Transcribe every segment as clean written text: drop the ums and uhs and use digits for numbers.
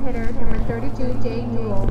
hitter, number 32, Jay Newell.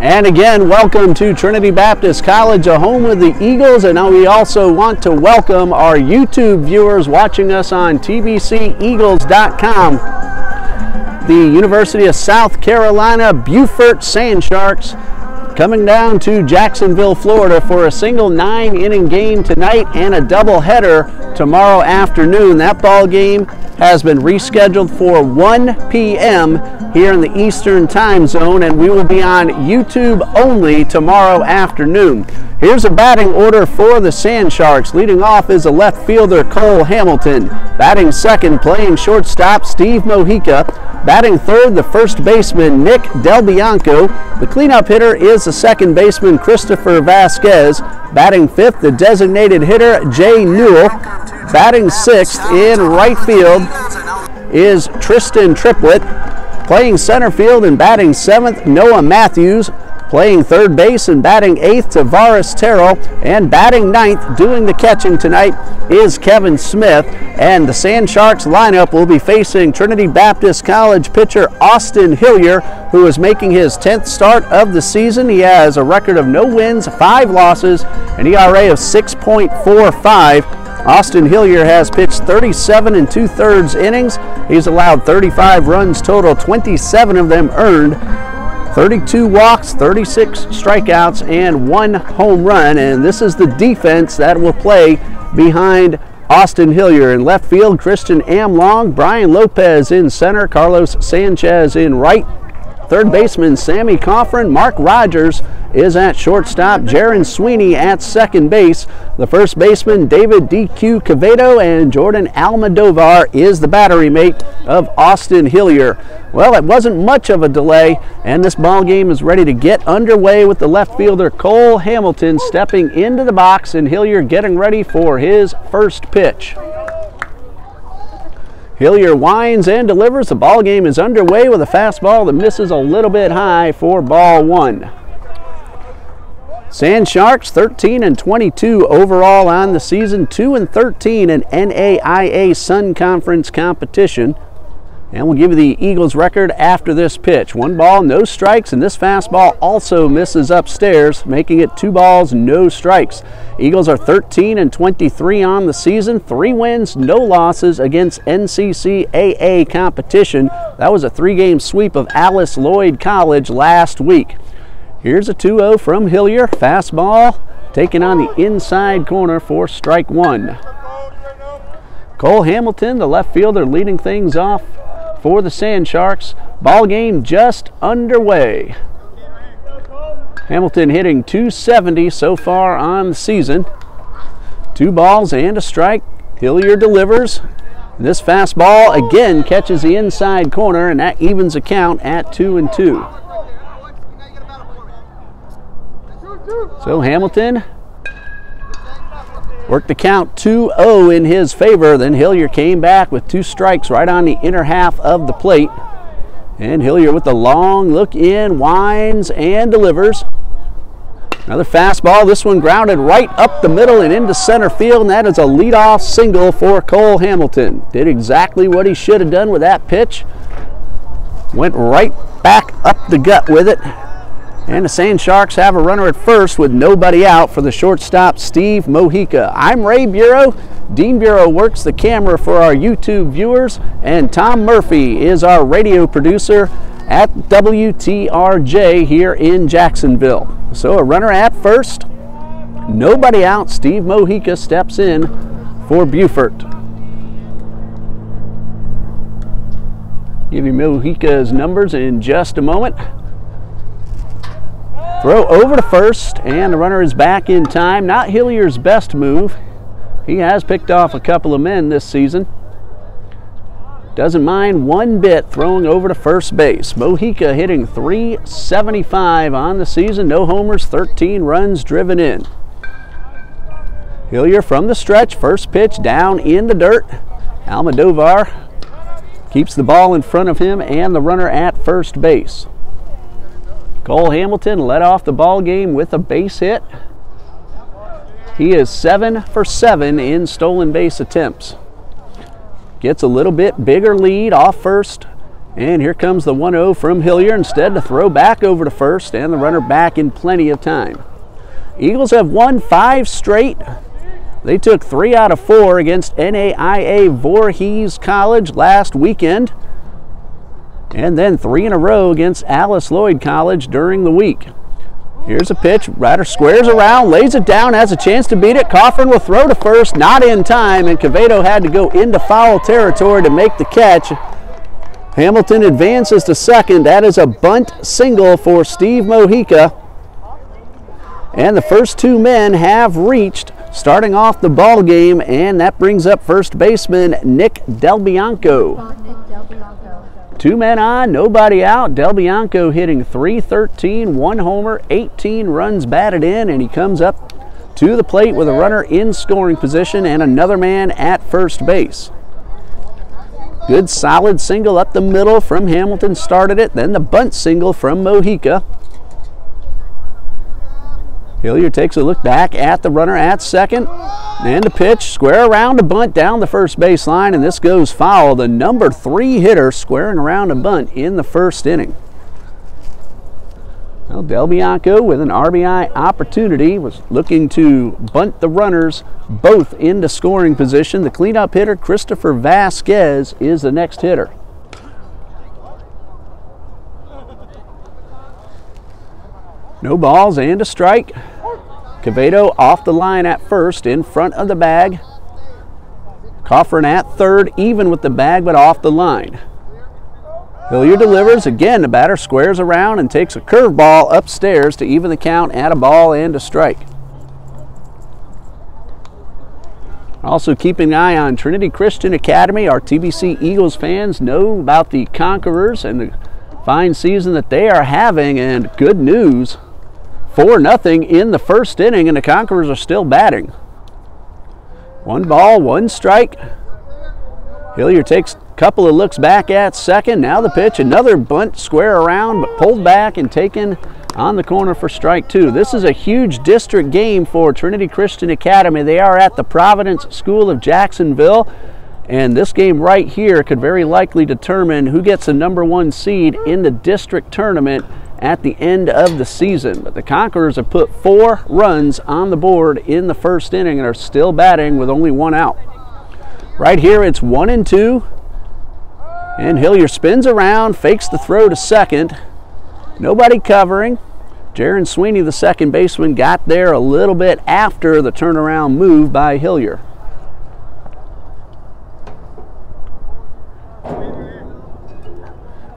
And again, welcome to Trinity Baptist College, a home of the Eagles. And now we also want to welcome our YouTube viewers watching us on TBCEagles.com. The University of South Carolina Beaufort Sand Sharks coming down to Jacksonville, Florida for a single 9-inning game tonight and a doubleheader tomorrow afternoon. That ball game has been rescheduled for 1 p.m. here in the Eastern Time Zone, and we will be on YouTube only tomorrow afternoon. Here's a batting order for the Sand Sharks. Leading off is a left fielder, Cole Hamilton. Batting second, playing shortstop, Steve Mojica. Batting third, the first baseman, Nick Del Bianco. The cleanup hitter is the second baseman, Christopher Vasquez. Batting fifth, the designated hitter, Jay Newell. Batting sixth in right field is Tristan Triplett. Playing center field and batting seventh, Noah Matthews. Playing third base and batting eighth, Tavares Terrell. And batting ninth, doing the catching tonight, is Kevin Smith. And the Sand Sharks lineup will be facing Trinity Baptist College pitcher Austin Hillier, who is making his 10th start of the season. He has a record of no wins, 5 losses, an ERA of 6.45. Austin Hillier has pitched 37 2/3 innings. He's allowed 35 runs total, 27 of them earned. 32 walks, 36 strikeouts, and 1 home run. And this is the defense that will play behind Austin Hillier. In left field, Christian Amlong, Brian Lopez in center, Carlos Sanchez in right. third baseman Sammy Coffrin. Mark Rogers is at shortstop. Jaron Sweeney at second base. The first baseman David D.Q. Quevedo, and Jordan Almodovar is the battery mate of Austin Hillier. Well, it wasn't much of a delay, and this ball game is ready to get underway with the left fielder Cole Hamilton stepping into the box and Hillier getting ready for his first pitch. Hillier winds and delivers. The ball game is underway with a fastball that misses a little bit high for ball one. Sand Sharks 13-22 overall on the season, 2-13 in NAIA Sun Conference competition. And we'll give you the Eagles record after this pitch. 1 ball, no strikes, and this fastball also misses upstairs, making it 2 balls, no strikes. Eagles are 13-23 on the season, 3 wins, no losses against NCCAA competition. That was a 3-game sweep of Alice Lloyd College last week. Here's a 2-0 from Hillier. Fastball taken on the inside corner for strike 1. Cole Hamilton, the left fielder, leading things off for the Sand Sharks. Ball game just underway. Hamilton hitting .270 so far on the season. 2 balls and a strike. Hillier delivers. This fastball again catches the inside corner, and that evens the count at 2-2. So Hamilton worked the count 2-0 in his favor. Then Hillier came back with 2 strikes right on the inner half of the plate. And Hillier with the long look in, winds and delivers. Another fastball, this one grounded right up the middle and into center field, and that is a leadoff single for Cole Hamilton. Did exactly what he should have done with that pitch. Went right back up the gut with it. And the Sand Sharks have a runner at first with nobody out for the shortstop, Steve Mojica. I'm Ray Bureau. Dean Bureau works the camera for our YouTube viewers, and Tom Murphy is our radio producer at WTRJ here in Jacksonville. So a runner at first, nobody out. Steve Mojica steps in for Beaufort. Give you Mojica's numbers in just a moment. Throw over to first, and the runner is back in time. Not Hillier's best move. He has picked off a couple of men this season. Doesn't mind one bit throwing over to first base. Mojica hitting .375 on the season. No homers, 13 runs driven in. Hillier from the stretch. First pitch down in the dirt. Almodovar keeps the ball in front of him and the runner at first base. Cole Hamilton led off the ball game with a base hit. He is 7 for 7 in stolen base attempts. Gets a little bit bigger lead off first, and here comes the 1-0 from Hillier. Instead to throw back over to first, and the runner back in plenty of time. Eagles have won 5 straight. They took 3 out of 4 against NAIA Voorhees College last weekend, and then 3 in a row against Alice Lloyd College during the week. Here's a pitch. Ryder squares around, lays it down, has a chance to beat it. Coffrin will throw to first, not in time, and Quevedo had to go into foul territory to make the catch. Hamilton advances to second. That is a bunt single for Steve Mojica. And the first 2 men have reached, starting off the ball game, and that brings up first baseman Nick Del Bianco. 2 men on, nobody out. Del Bianco hitting .313, 1 homer, 18 runs batted in, and he comes up to the plate with a runner in scoring position and another man at first base. Good solid single up the middle from Hamilton started it, then the bunt single from Mojica. Hillier takes a look back at the runner at second. And the pitch, square around a bunt down the first baseline, and this goes foul. The number 3 hitter squaring around a bunt in the first inning. Well, Del Bianco with an RBI opportunity was looking to bunt the runners both into scoring position. The cleanup hitter, Christopher Vasquez, is the next hitter. No balls and a strike. Quevedo off the line at first, in front of the bag. Coffrin at third, even with the bag, but off the line. Hillier delivers. Again, the batter squares around and takes a curveball upstairs to even the count at a ball and a strike. Also keeping an eye on Trinity Christian Academy. Our TBC Eagles fans know about the Conquerors and the fine season that they are having, and good news, 4-0 in the first inning, and the Conquerors are still batting. 1 ball, 1 strike. Hillier takes a couple of looks back at second. Now the pitch, another bunt square around, but pulled back and taken on the corner for strike 2. This is a huge district game for Trinity Christian Academy. They are at the Providence School of Jacksonville, and this game right here could very likely determine who gets the #1 seed in the district tournament at the end of the season. But the Conquerors have put 4 runs on the board in the first inning and are still batting with only 1 out. Right here it's 1-2, and Hillier spins around, fakes the throw to second. Nobody covering. Jaron Sweeney, the second baseman, got there a little bit after the turnaround move by Hillier.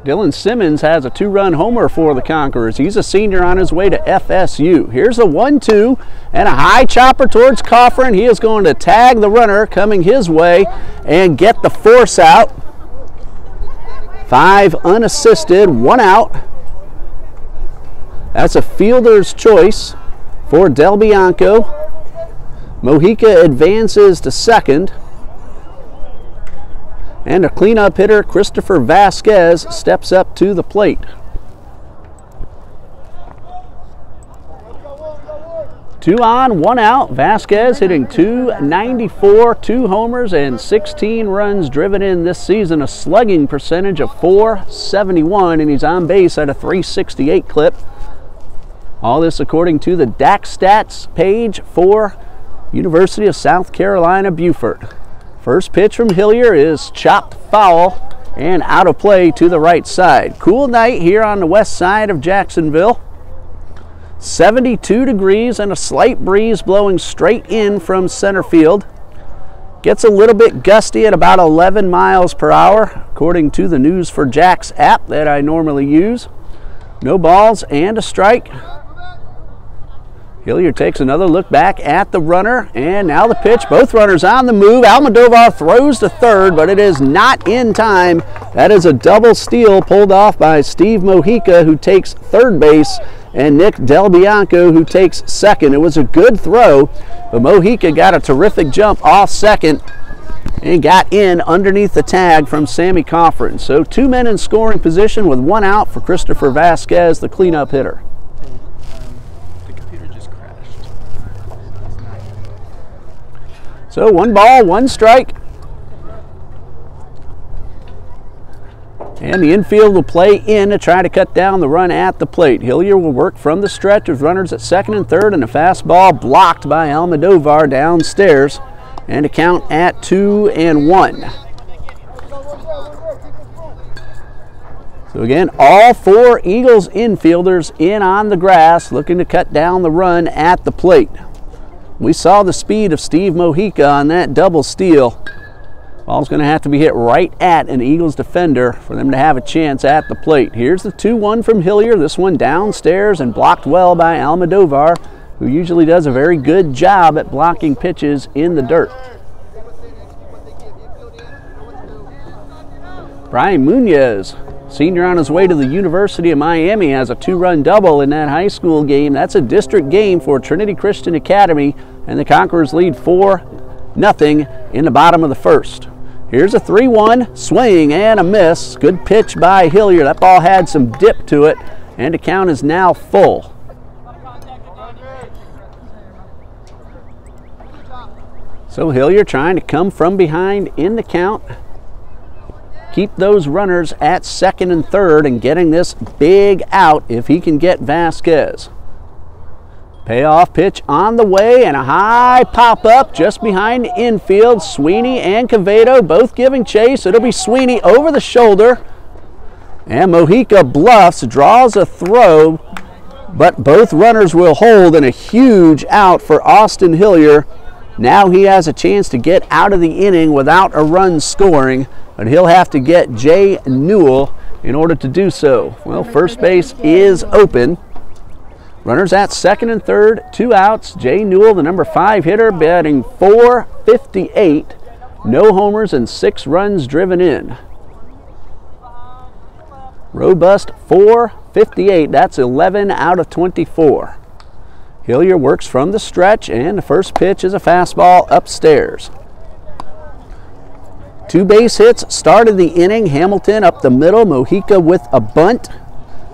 Dylan Simmons has a 2-run homer for the Conquerors. He's a senior on his way to FSU. Here's a 1-2 and a high chopper towards Coffrin. He is going to tag the runner coming his way and get the force out. 5 unassisted, 1 out. That's a fielder's choice for Del Bianco. Mojica advances to second. And a cleanup hitter, Christopher Vasquez, steps up to the plate. 2 on, 1 out. Vasquez hitting .294, 2 homers, and 16 runs driven in this season. A slugging percentage of .471, and he's on base at a .368 clip. All this according to the DAC stats page for University of South Carolina, Beaufort. First pitch from Hillier is chopped foul and out of play to the right side. Cool night here on the west side of Jacksonville. 72 degrees and a slight breeze blowing straight in from center field. Gets a little bit gusty at about 11 miles per hour, according to the News for Jacks app that I normally use. No balls and a strike. Hillier takes another look back at the runner, and now the pitch. Both runners on the move. Almodovar throws to third, but it is not in time. That is a double steal pulled off by Steve Mojica, who takes third base, and Nick Del Bianco, who takes second. It was a good throw, but Mojica got a terrific jump off second and got in underneath the tag from Sammy Coffrin. So 2 men in scoring position with 1 out for Christopher Vasquez, the cleanup hitter. So 1 ball, 1 strike. And the infield will play in to try to cut down the run at the plate. Hillier will work from the stretch with runners at second and third, and a fastball blocked by Almodovar downstairs, and a count at 2-1. So again, all 4 Eagles infielders in on the grass looking to cut down the run at the plate. We saw the speed of Steve Mojica on that double steal. Ball's going to have to be hit right at an Eagles defender for them to have a chance at the plate. Here's the 2-1 from Hillier. This one downstairs and blocked well by Almodovar, who usually does a very good job at blocking pitches in the dirt. Brian Munoz, senior on his way to the University of Miami, has a 2-run double in that high school game. That's a district game for Trinity Christian Academy, and the Conquerors lead 4-0 in the bottom of the first. Here's a 3-1, swing and a miss. Good pitch by Hillier. That ball had some dip to it, and the count is now full. So Hillier trying to come from behind in the count. Keep those runners at second and third and getting this big out if he can get Vasquez. Payoff pitch on the way and a high pop-up just behind the infield. Sweeney and Cavedo both giving chase. It'll be Sweeney over the shoulder. And Mojica bluffs, draws a throw, but both runners will hold, and a huge out for Austin Hillier. Now he has a chance to get out of the inning without a run scoring, but he'll have to get Jay Newell in order to do so. Well, first base is open. Runners at second and third, 2 outs. Jay Newell, the number 5 hitter, batting .458. No homers and 6 runs driven in. Robust .458. That's 11 out of 24. Hillier works from the stretch, and the first pitch is a fastball upstairs. 2 base hits started the inning. Hamilton up the middle, Mojica with a bunt,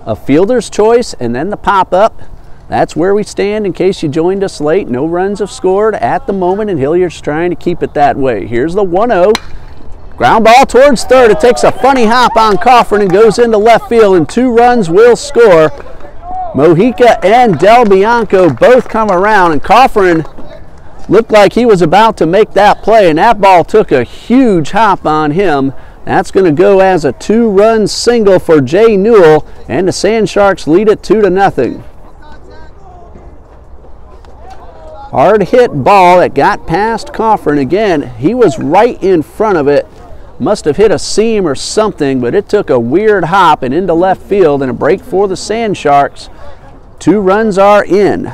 a fielder's choice, and then the pop-up. That's where we stand in case you joined us late. No runs have scored at the moment, and Hillier's trying to keep it that way. Here's the 1-0. Ground ball towards third. It takes a funny hop on Coffin and goes into left field, and 2 runs will score. Mojica and Del Bianco both come around, and Coffin looked like he was about to make that play, and that ball took a huge hop on him. That's going to go as a 2-run single for Jay Newell, and the Sand Sharks lead it 2-0. Hard hit ball that got past Coffin. Again, he was right in front of it. Must have hit a seam or something, but it took a weird hop and into left field, and a break for the Sand Sharks. 2 runs are in.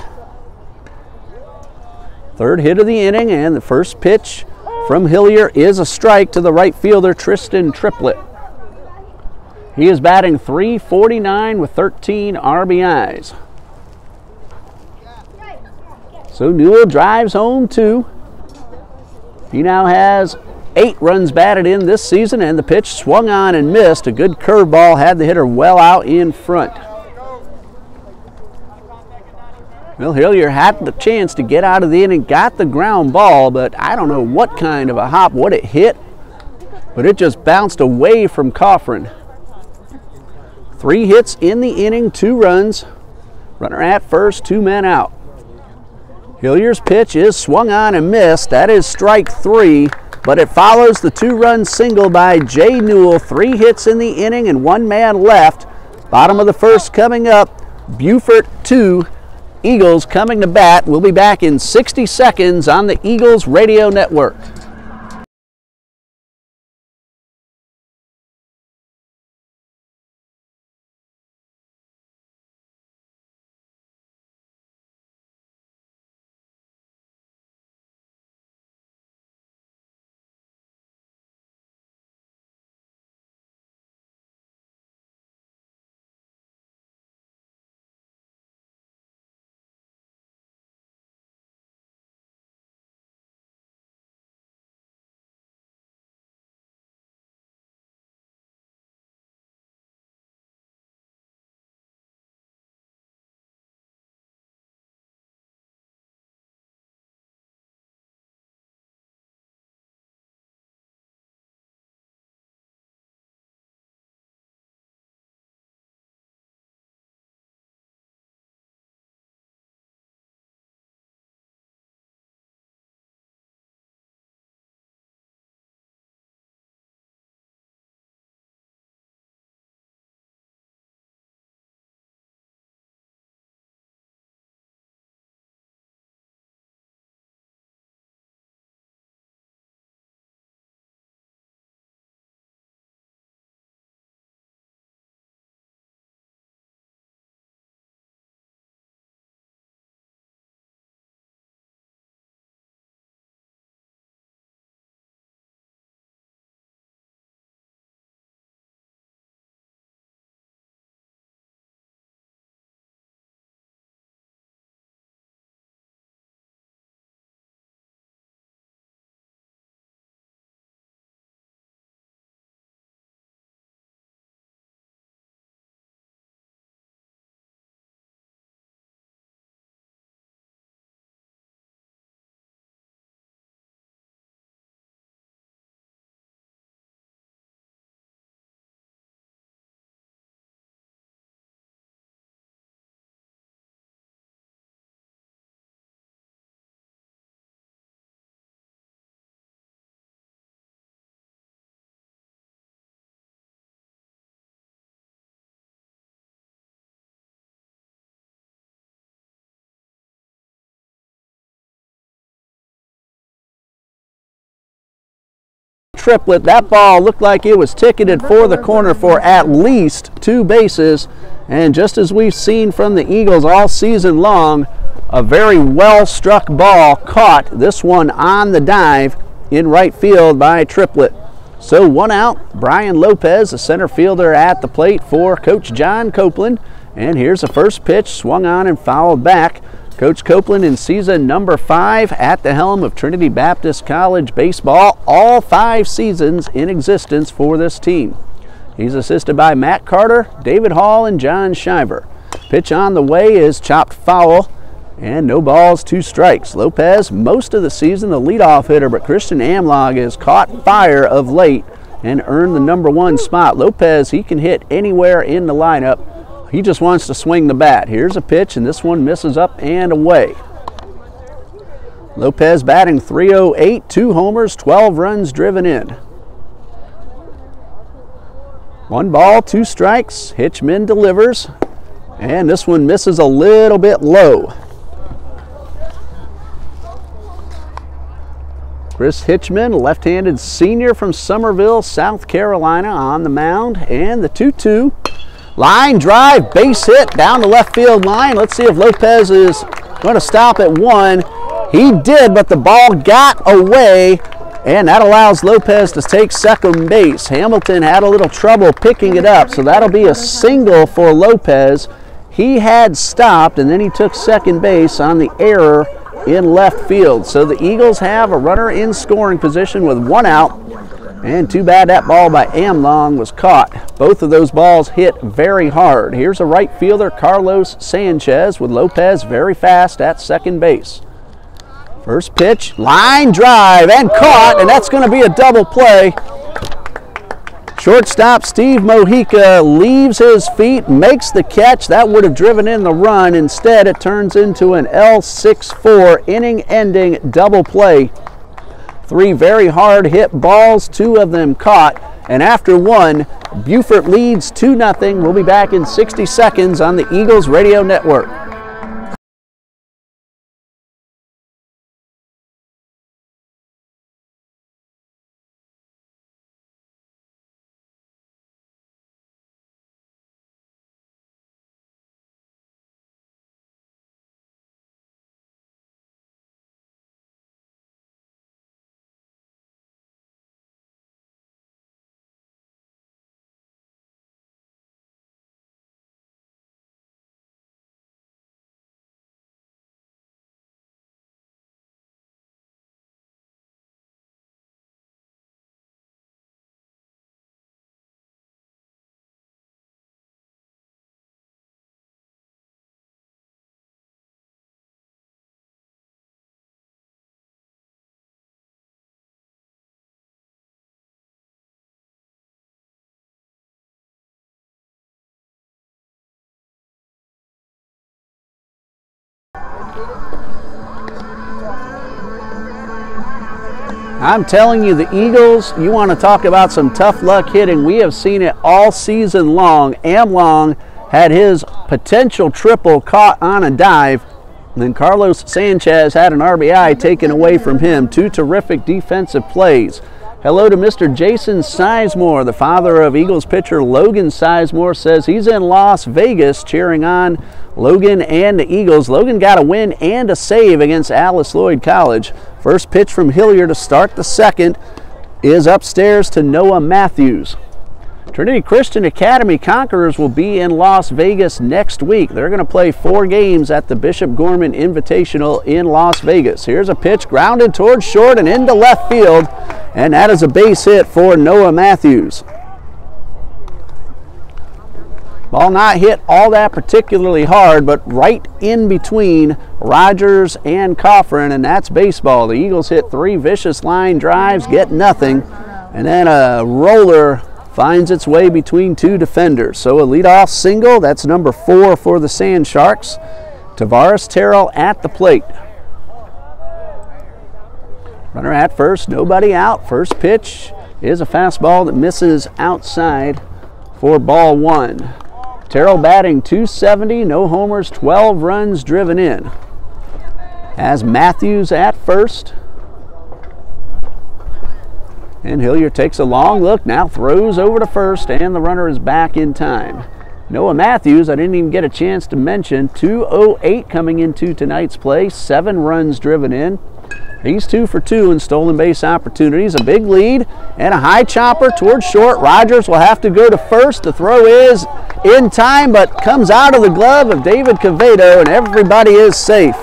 Third hit of the inning, and the first pitch from Hillier is a strike to the right fielder, Tristan Triplett. He is batting .349 with 13 RBIs. So Newell drives home 2. He now has 8 runs batted in this season, and the pitch swung on and missed. A good curveball had the hitter well out in front. Well, Hillier had the chance to get out of the inning, got the ground ball, but I don't know what kind of a hop, what it hit, but it just bounced away from Coffin. 3 hits in the inning, 2 runs. Runner at first, 2 men out. Hillier's pitch is swung on and missed. That is strike 3, but it follows the 2-run single by Jay Newell. 3 hits in the inning and 1 man left. Bottom of the first coming up. Beaufort 2, Eagles coming to bat. We'll be back in 60 seconds on the Eagles Radio Network. triplet. That ball looked like it was ticketed for the corner for at least 2 bases. And just as we've seen from the Eagles all season long, a very well-struck ball caught, this one on the dive in right field by Triplett. So 1 out, Brian Lopez, the center fielder at the plate for Coach John Copeland. And here's the first pitch, swung on and fouled back. Coach Copeland in season number 5 at the helm of Trinity Baptist College baseball, all 5 seasons in existence for this team. He's assisted by Matt Carter, David Hall, and John Shiver. Pitch on the way is chopped foul, and no balls, 2 strikes. Lopez, most of the season, the leadoff hitter, but Christian Amlog has caught fire of late and earned the number 1 spot. Lopez, he can hit anywhere in the lineup. He just wants to swing the bat. Here's a pitch, and this one misses up and away. Lopez batting .308, 2 homers, 12 runs driven in. 1 ball, 2 strikes. Hitchman delivers, and this one misses a little bit low. Chris Hitchman, left-handed senior from Summerville, South Carolina, on the mound, and the 2-2. Line drive, base hit down the left field line. Let's see if Lopez is going to stop at 1. He did, but the ball got away, and that allows Lopez to take second base. Hamilton had a little trouble picking it up, so that'll be a single for Lopez. He had stopped, and then he took second base on the error in left field. So the Eagles have a runner in scoring position with 1 out. And too bad that ball by Amlong was caught. Both of those balls hit very hard. Here's a right fielder, Carlos Sanchez, with Lopez very fast at second base. First pitch, line drive, and caught, and that's going to be a double play. Shortstop Steve Mojica leaves his feet, makes the catch. That would have driven in the run. Instead, it turns into an L6-4 inning-ending double play. 3 very hard hit balls, 2 of them caught. And after 1, Beaufort leads 2-0. We'll be back in 60 seconds on the Eagles Radio Network. I'm telling you, the Eagles, you want to talk about some tough luck hitting. We have seen it all season long. Amlong had his potential triple caught on a dive. And then Carlos Sanchez had an RBI taken away from him. 2 terrific defensive plays. Hello to Mr. Jason Sizemore, the father of Eagles pitcher Logan Sizemore, says he's in Las Vegas cheering on Logan and the Eagles. Logan got a win and a save against Alice Lloyd College. First pitch from Hillier to start the second is upstairs to Noah Matthews. Trinity Christian Academy Conquerors will be in Las Vegas next week. They're going to play 4 games at the Bishop Gorman Invitational in Las Vegas. Here's a pitch grounded towards short and into left field, and that is a base hit for Noah Matthews. Ball not hit all that particularly hard, but right in between Rogers and Coffrin, and that's baseball. The Eagles hit 3 vicious line drives, get nothing, and then a roller finds its way between 2 defenders. So a leadoff single, that's number 4 for the Sand Sharks. Tavares Terrell at the plate. Runner at first, nobody out. First pitch is a fastball that misses outside for ball 1. Terrell batting .270, no homers, 12 runs driven in. Has Matthews at first. And Hillier takes a long look, now throws over to first, and the runner is back in time. Noah Matthews, I didn't even get a chance to mention, 2:08 coming into tonight's play, 7 runs driven in. He's 2 for 2 in stolen base opportunities. A big lead and a high chopper towards short. Rogers will have to go to first. The throw is in time, but comes out of the glove of David Cavedo, and everybody is safe.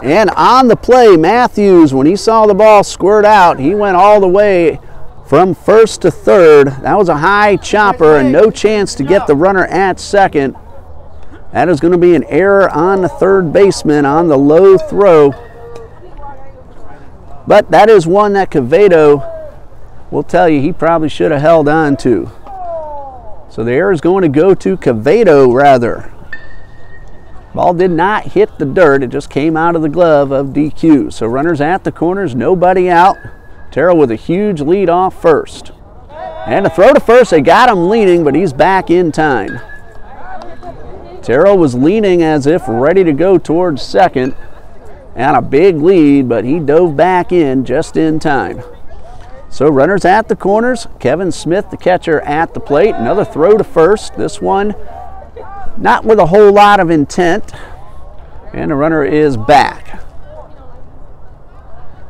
And on the play, Matthews, when he saw the ball squirt out, he went all the way from first to third. That was a high chopper and no chance to get the runner at second. That is going to be an error on the third baseman on the low throw. But that is one that Cavedo will tell you he probably should have held on to. So the error is going to go to Cavedo, rather. Ball did not hit the dirt. It just came out of the glove of DQ. So runners at the corners, nobody out. Terrell with a huge lead off first. And a throw to first. They got him leaning, but he's back in time. Terrell was leaning as if ready to go towards second. And a big lead, but he dove back in just in time. So runners at the corners. Kevin Smith, the catcher, at the plate. Another throw to first. This one not with a whole lot of intent, and the runner is back.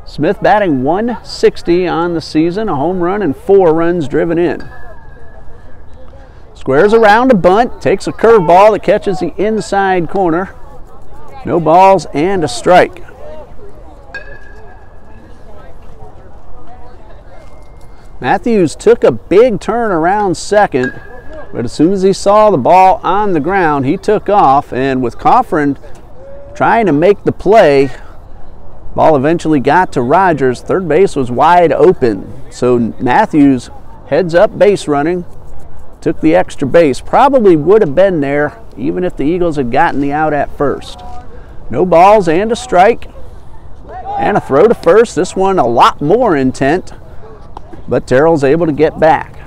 Smith batting .160 on the season, a home run and 4 runs driven in. Squares around a bunt, takes a curveball that catches the inside corner. No balls and a strike. Matthews took a big turn around second, but as soon as he saw the ball on the ground, he took off, and with Coffrin trying to make the play, ball eventually got to Rogers. Third base was wide open, so Matthews heads up base running, took the extra base. Probably would have been there even if the Eagles had gotten the out at first. No balls and a strike, and a throw to first. This one a lot more intent, but Terrell's able to get back.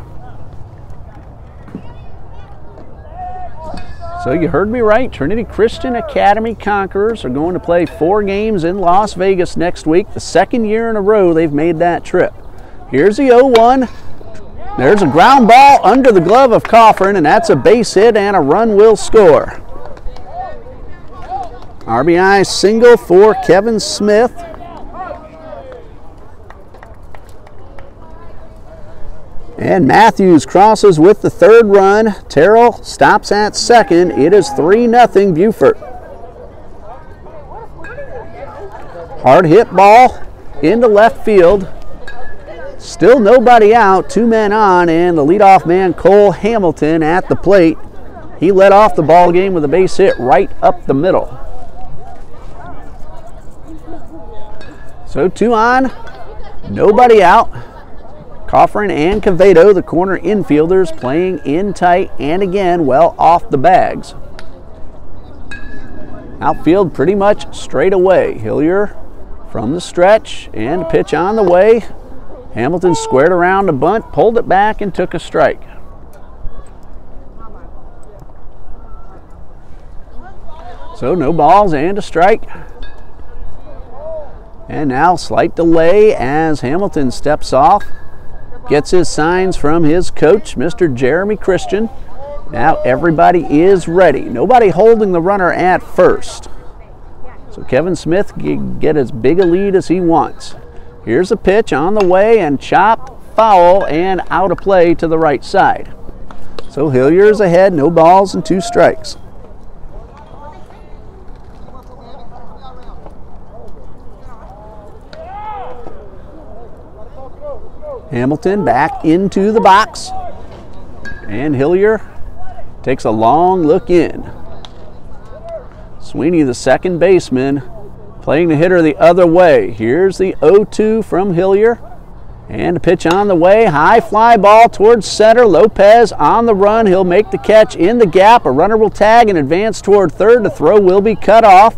So you heard me right. Trinity Christian Academy Conquerors are going to play 4 games in Las Vegas next week. The second year in a row they've made that trip. Here's the 0-1. There's a ground ball under the glove of Coffrin, and that's a base hit, and a run will score. RBI single for Kevin Smith. And Matthews crosses with the third run. Terrell stops at second. It is 3-0 Beaufort. Hard hit ball into left field. Still nobody out, 2 men on, and the leadoff man Cole Hamilton at the plate. He led off the ball game with a base hit right up the middle. So 2 on, nobody out. Coffrin and Cavedo, the corner infielders, playing in tight and again well off the bags. Outfield pretty much straight away. Hillier from the stretch, and a pitch on the way. Hamilton squared around a bunt, pulled it back, and took a strike. So no balls and a strike. And now slight delay as Hamilton steps off. Gets his signs from his coach, Mr. Jeremy Christian. Now everybody is ready. Nobody holding the runner at first. So Kevin Smith can get as big a lead as he wants. Here's a pitch on the way, and chopped foul and out of play to the right side. So Hillier is ahead, no balls and 2 strikes. Hamilton back into the box, and Hillier takes a long look in. Sweeney, the second baseman, playing the hitter the other way. Here's the 0-2 from Hillier, and a pitch on the way. High fly ball towards center. Lopez on the run. He'll make the catch in the gap. A runner will tag and advance toward third. The throw will be cut off.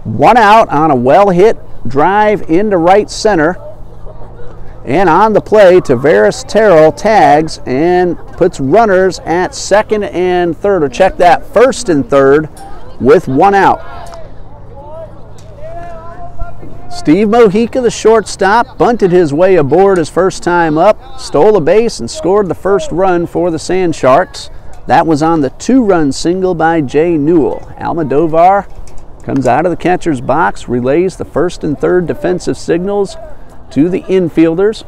1 out on a well-hit drive into right center. And on the play, Tavares Terrell tags and puts runners at second and third, or check that, first and third, with 1 out. Steve Mojica, the shortstop, bunted his way aboard his first time up, stole a base, and scored the first run for the Sand Sharks. That was on the 2-run single by Jay Newell. Almodovar comes out of the catcher's box, relays the first and third defensive signals to the infielders.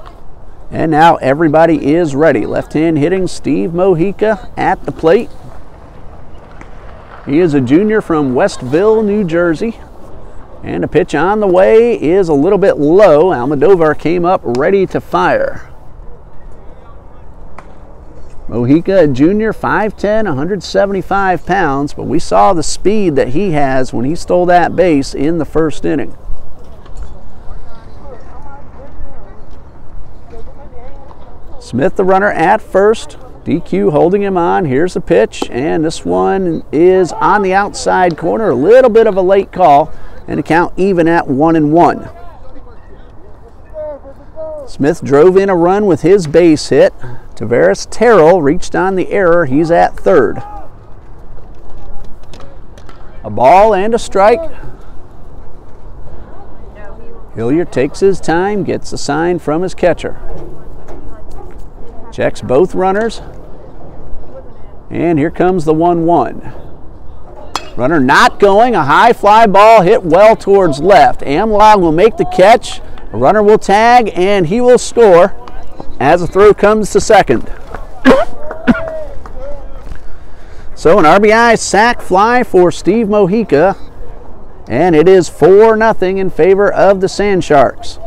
And now everybody is ready. Left-hand hitting Steve Mojica at the plate. He is a junior from Westville, New Jersey. And the pitch on the way is a little bit low. Almodovar came up ready to fire. Mojica, a junior, 5'10", 175 pounds, but we saw the speed that he has when he stole that base in the first inning. Smith, the runner at first. DQ holding him on. Here's the pitch, and this one is on the outside corner. A little bit of a late call, and the count even at 1-1. Smith drove in a run with his base hit. Tavares Terrell reached on the error. He's at third. A ball and a strike. Hilliard takes his time, gets a sign from his catcher. Checks both runners. And here comes the 1-1. Runner not going. A high fly ball hit well towards left. Amlog will make the catch. A runner will tag, and he will score as the throw comes to second. So an RBI sac fly for Steve Mojica, and it is 4-0 in favor of the Sand Sharks.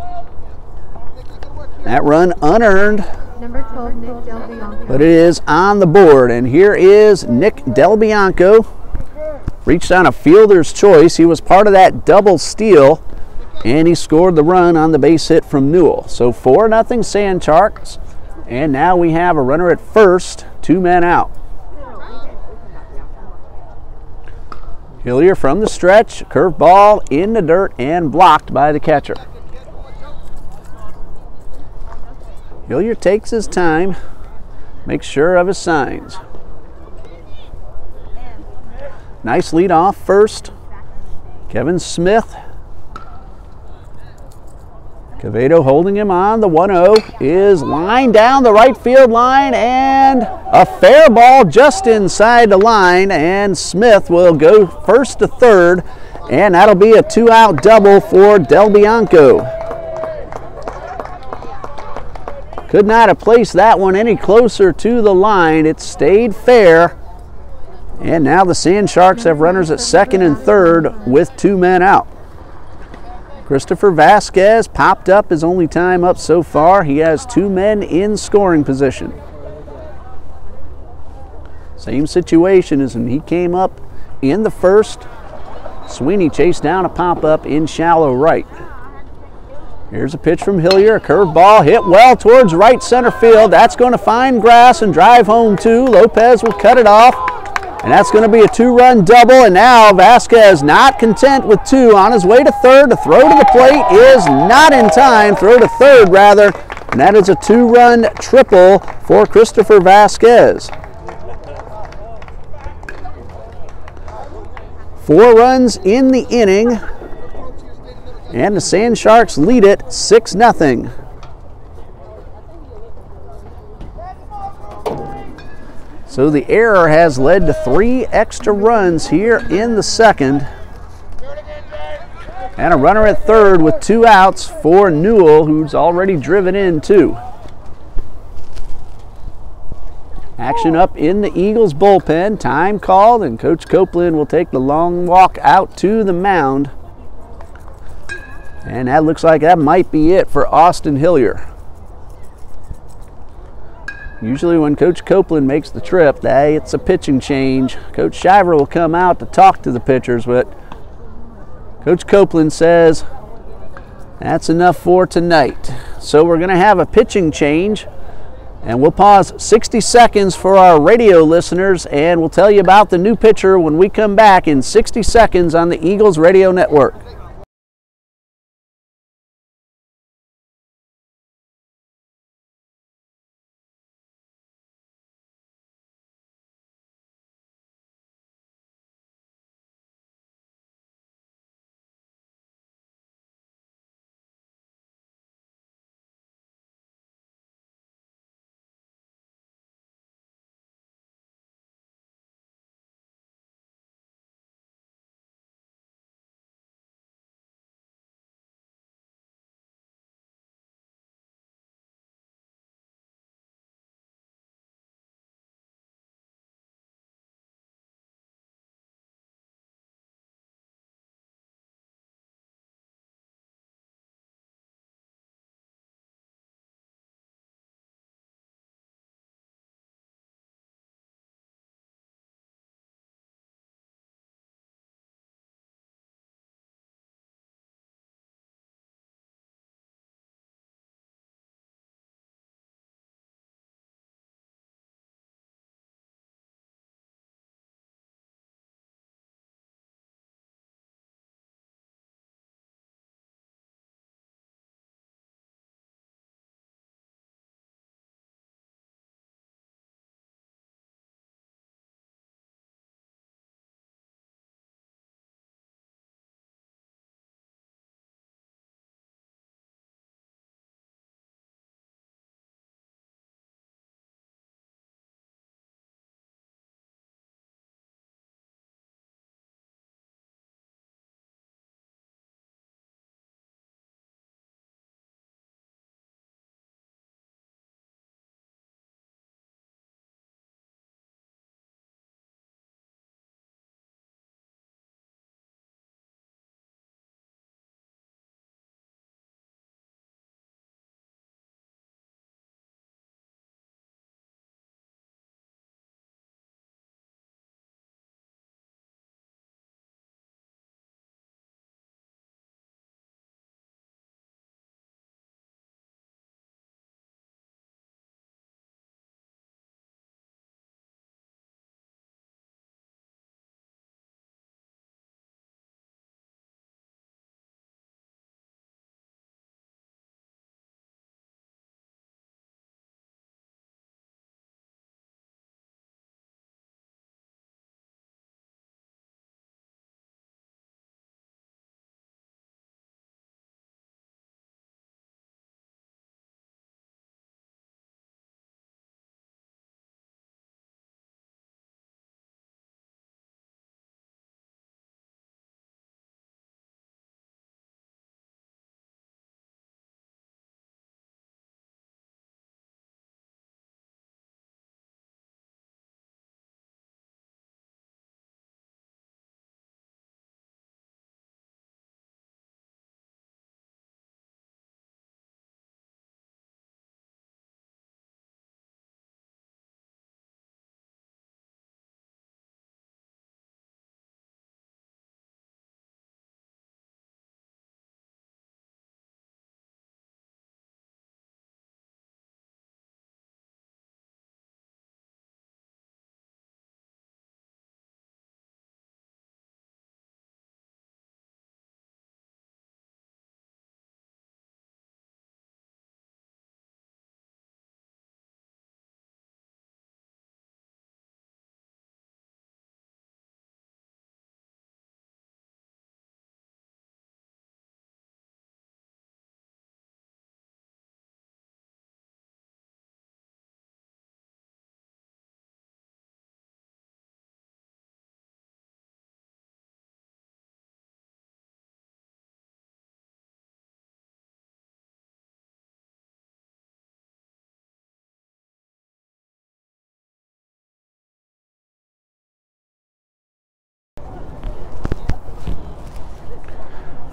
That run unearned, Number 12, Nick Delbianco. but it is on the board. And here is Nick Delbianco. Reached on a fielder's choice. He was part of that double steal, and he scored the run on the base hit from Newell. So 4-0 Sand Sharks, and now we have a runner at first, 2 men out. Hillier from the stretch, curved ball in the dirt and blocked by the catcher. Hillier takes his time, makes sure of his signs. Nice lead off first. Kevin Smith. Quevedo holding him on. The 1-0 is lined down the right field line, and a fair ball just inside the line, and Smith will go first to third, and that'll be a 2-out double for Delbianco. Could not have placed that one any closer to the line. It stayed fair. And now the Sand Sharks have runners at second and third with 2 men out. Christopher Vasquez popped up his only time up so far. He has 2 men in scoring position. Same situation as when he came up in the first. Sweeney chased down a pop-up in shallow right. Here's a pitch from Hillier, a curved ball hit well towards right center field. That's going to find grass and drive home 2. Lopez will cut it off, and that's going to be a 2-run double. And now Vasquez, not content with 2, on his way to third. The throw to the plate is not in time. Throw to third, rather, and that is a 2-run triple for Christopher Vasquez. 4 runs in the inning, and the Sand Sharks lead it 6-0. So the error has led to 3 extra runs here in the second. And a runner at third with 2 outs for Newell, who's already driven in 2. Action up in the Eagles bullpen. Time called, and Coach Copeland will take the long walk out to the mound. And that looks like that might be it for Austin Hillier. Usually when Coach Copeland makes the trip, it's a pitching change. Coach Shiver will come out to talk to the pitchers, but Coach Copeland says that's enough for tonight. So we're going to have a pitching change, and we'll pause 60 seconds for our radio listeners, and we'll tell you about the new pitcher when we come back in 60 seconds on the Eagles Radio Network.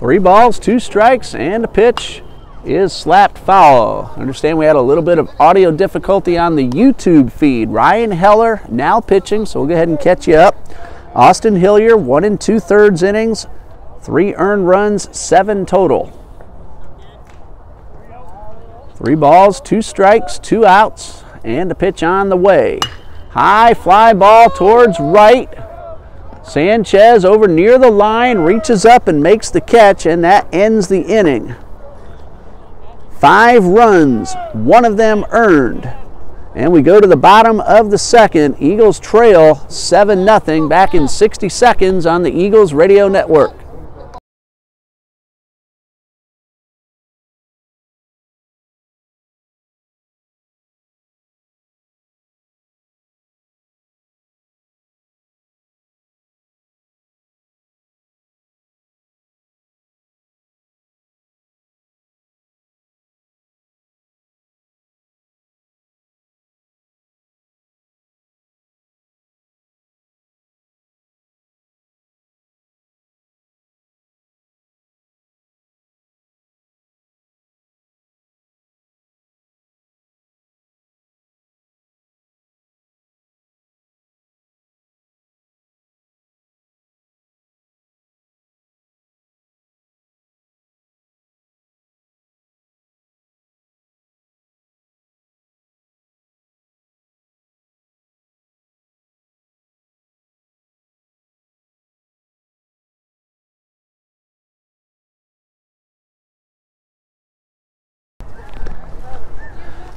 3 balls, 2 strikes, and the pitch is slapped foul. Understand we had a little bit of audio difficulty on the YouTube feed. Ryan Heller now pitching, so we'll go ahead and catch you up. Austin Hillier, 1 2/3 innings, 3 earned runs, 7 total. 3 balls, 2 strikes, 2 outs, and the pitch on the way. High fly ball towards right. Sanchez over near the line, reaches up and makes the catch, and that ends the inning. 5 runs, 1 of them earned. And we go to the bottom of the second. Eagles trail 7-0 back in 60 seconds on the Eagles Radio Network.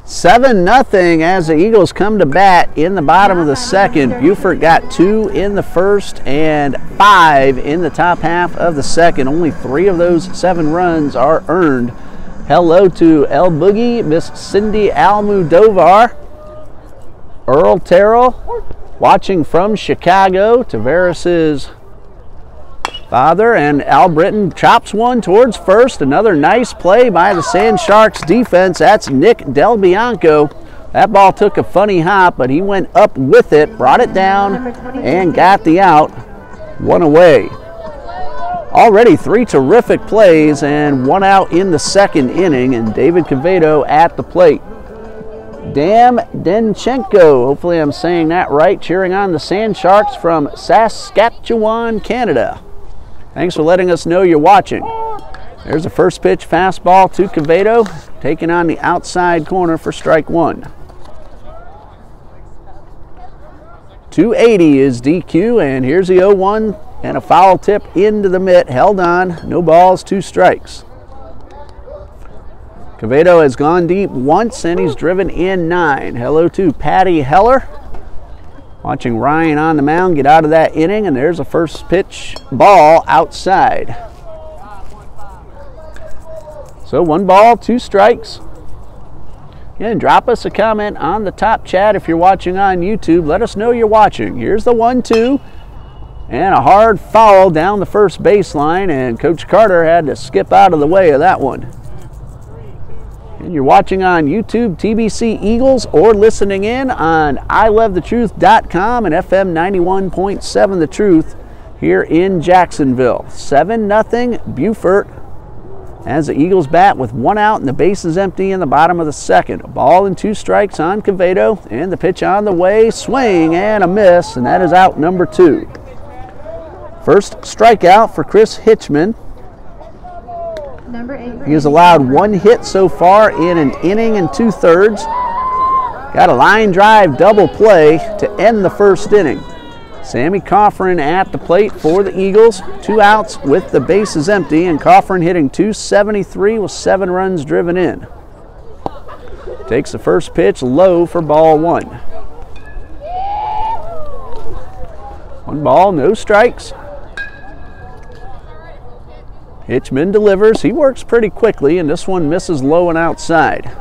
Seven nothing as the Eagles come to bat in the bottom of the second. Beaufort got 2 in the first and 5 in the top half of the second. Only 3 of those 7 runs are earned. Hello to El Boogie, Miss Cindy Almudovar, Earl Terrell, watching from Chicago. Tavares's father, and Al Britton chops one towards first. Another nice play by the Sand Sharks defense. That's Nick Del Bianco. That ball took a funny hop, but he went up with it, brought it down, and got the out. 1 away. Already 3 terrific plays and 1 out in the second inning, and David Quevedo at the plate. Dam Denchenko, hopefully I'm saying that right, cheering on the Sand Sharks from Saskatchewan, Canada. Thanks for letting us know you're watching. There's the first pitch fastball to Quevedo, taking on the outside corner for strike 1. 280 is DQ, and here's the 0-1 and a foul tip into the mitt, held on, no balls, 2 strikes. Quevedo has gone deep once and he's driven in 9. Hello to Patty Heller. Watching Ryan on the mound get out of that inning, and there's a first pitch ball outside. So 1 ball, 2 strikes. And drop us a comment on the top chat if you're watching on YouTube. Let us know you're watching. Here's the 1-2 and a hard foul down the first baseline, and Coach Carter had to skip out of the way of that one. And you're watching on YouTube, TBC Eagles, or listening in on ilovethetruth.com and FM 91.7 The Truth here in Jacksonville. 7-0 Beaufort as the Eagles bat with 1 out and the bases empty in the bottom of the second. A ball and 2 strikes on Quevedo, and the pitch on the way, swing and a miss, and that is out number 2. First strikeout for Chris Hitchman. He has allowed 1 hit so far in an inning and 2/3. Got a line drive double play to end the first inning. Sammy Coffrin at the plate for the Eagles. 2 outs with the bases empty, and Coffrin hitting .273 with 7 runs driven in. Takes the first pitch low for ball 1. 1 ball, no strikes. Hitchman delivers. He works pretty quickly, and this one misses low and outside.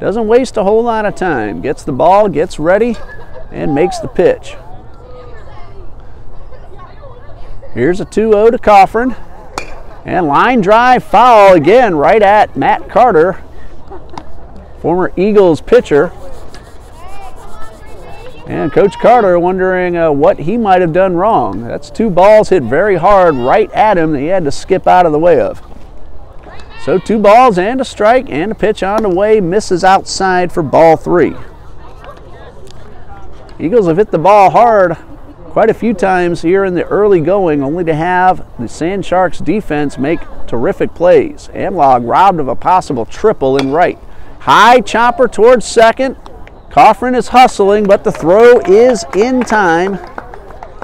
Doesn't waste a whole lot of time. Gets the ball, gets ready, and makes the pitch. Here's a 2-0 to Coffrin. And line drive foul again right at Matt Carter, former Eagles pitcher. And Coach Carter wondering what he might have done wrong. That's 2 balls hit very hard right at him that he had to skip out of the way of. So 2 balls and a strike, and a pitch on the way, misses outside for ball 3. Eagles have hit the ball hard quite a few times here in the early going, only to have the Sand Sharks defense make terrific plays. Amlog robbed of a possible triple in right. High chopper towards second. Coffrin is hustling, but the throw is in time.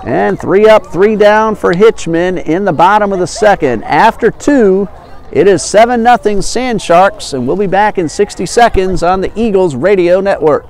And 3 up, 3 down for Hitchman in the bottom of the second. After 2, it is 7-0 Sand Sharks, and we'll be back in 60 seconds on the Eagles Radio Network.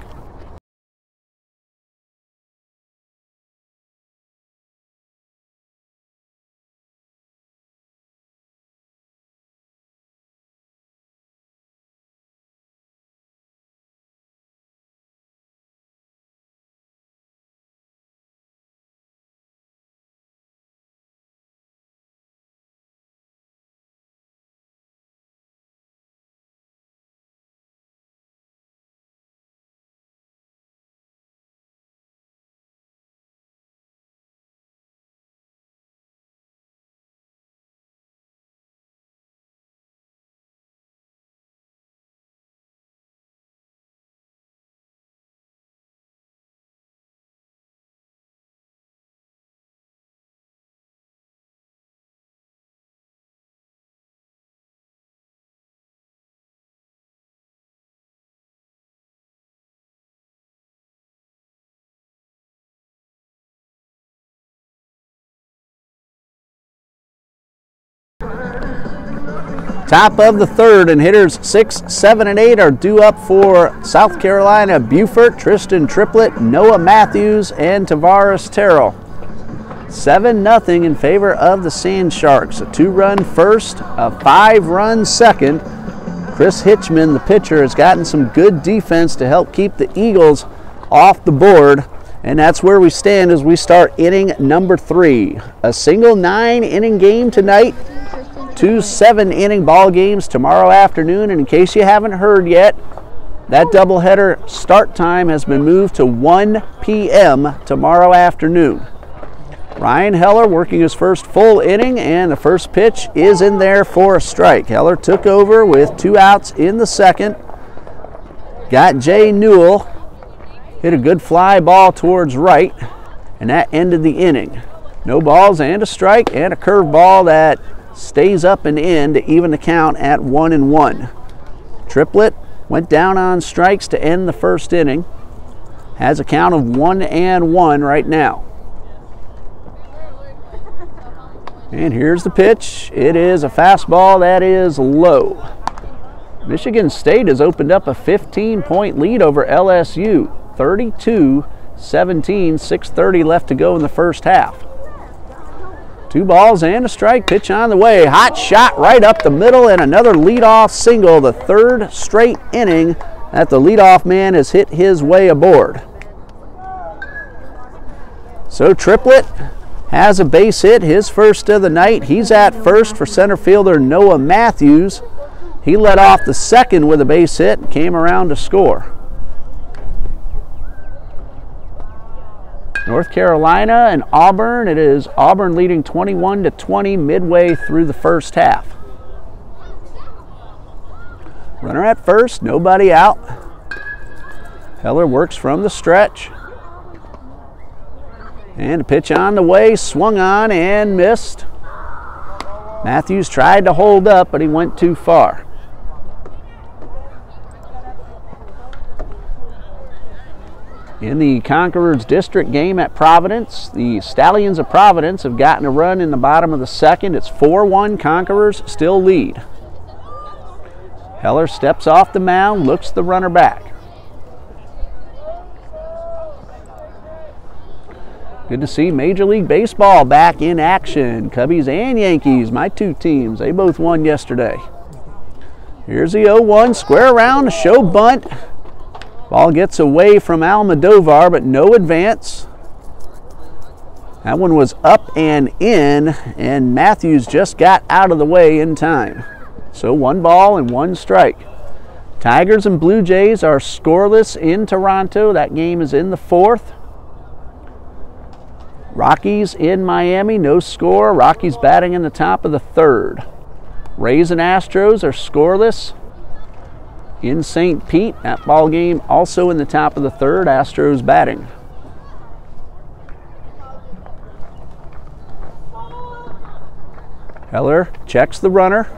Top of the third, and hitters 6, 7, and 8 are due up for South Carolina Beaufort, Tristan Triplett, Noah Matthews, and Tavares Terrell. 7-0 in favor of the Sand Sharks. A 2-run first, a 5-run second. Chris Hitchman, the pitcher, has gotten some good defense to help keep the Eagles off the board. And that's where we stand as we start inning number 3. A single 9-inning game tonight. 2 7-inning ball games tomorrow afternoon. And in case you haven't heard yet, that doubleheader start time has been moved to 1 p.m. tomorrow afternoon. Ryan Heller working his first full inning, and the first pitch is in there for a strike. Heller took over with 2 outs in the second. Got Jay Newell, hit a good fly ball towards right, and that ended the inning. No balls and a strike, and a curveball that stays up and in to even the count at 1-1. Triplett went down on strikes to end the first inning. Has a count of 1-1 right now. And here's the pitch. It is a fastball that is low. Michigan State has opened up a 15-point lead over LSU. 32-17, 6:30 left to go in the first half. 2 balls and a strike, pitch on the way. Hot shot right up the middle, and another leadoff single, the 3rd straight inning that the leadoff man has hit his way aboard. So Triplett has a base hit, his first of the night. He's at first for center fielder Noah Matthews. He led off the second with a base hit and came around to score. North Carolina and Auburn. It is Auburn leading 21-20 midway through the first half. Runner at first, nobody out. Heller works from the stretch. And a pitch on the way, swung on and missed. Matthews tried to hold up, but he went too far. In the Conquerors District game at Providence, the Stallions of Providence have gotten a run in the bottom of the second. It's 4-1, Conquerors still lead. Heller steps off the mound, looks the runner back. Good to see Major League Baseball back in action. Cubbies and Yankees, my 2 teams, they both won yesterday. Here's the 0-1, square around, a show bunt. Ball gets away from Almodovar, but no advance. That one was up and in, and Matthews just got out of the way in time. So 1 ball and 1 strike. Tigers and Blue Jays are scoreless in Toronto. That game is in the 4th. Rockies in Miami, no score. Rockies batting in the top of the third. Rays and Astros are scoreless in St. Pete. That ball game also in the top of the third. Astros batting. Heller checks the runner.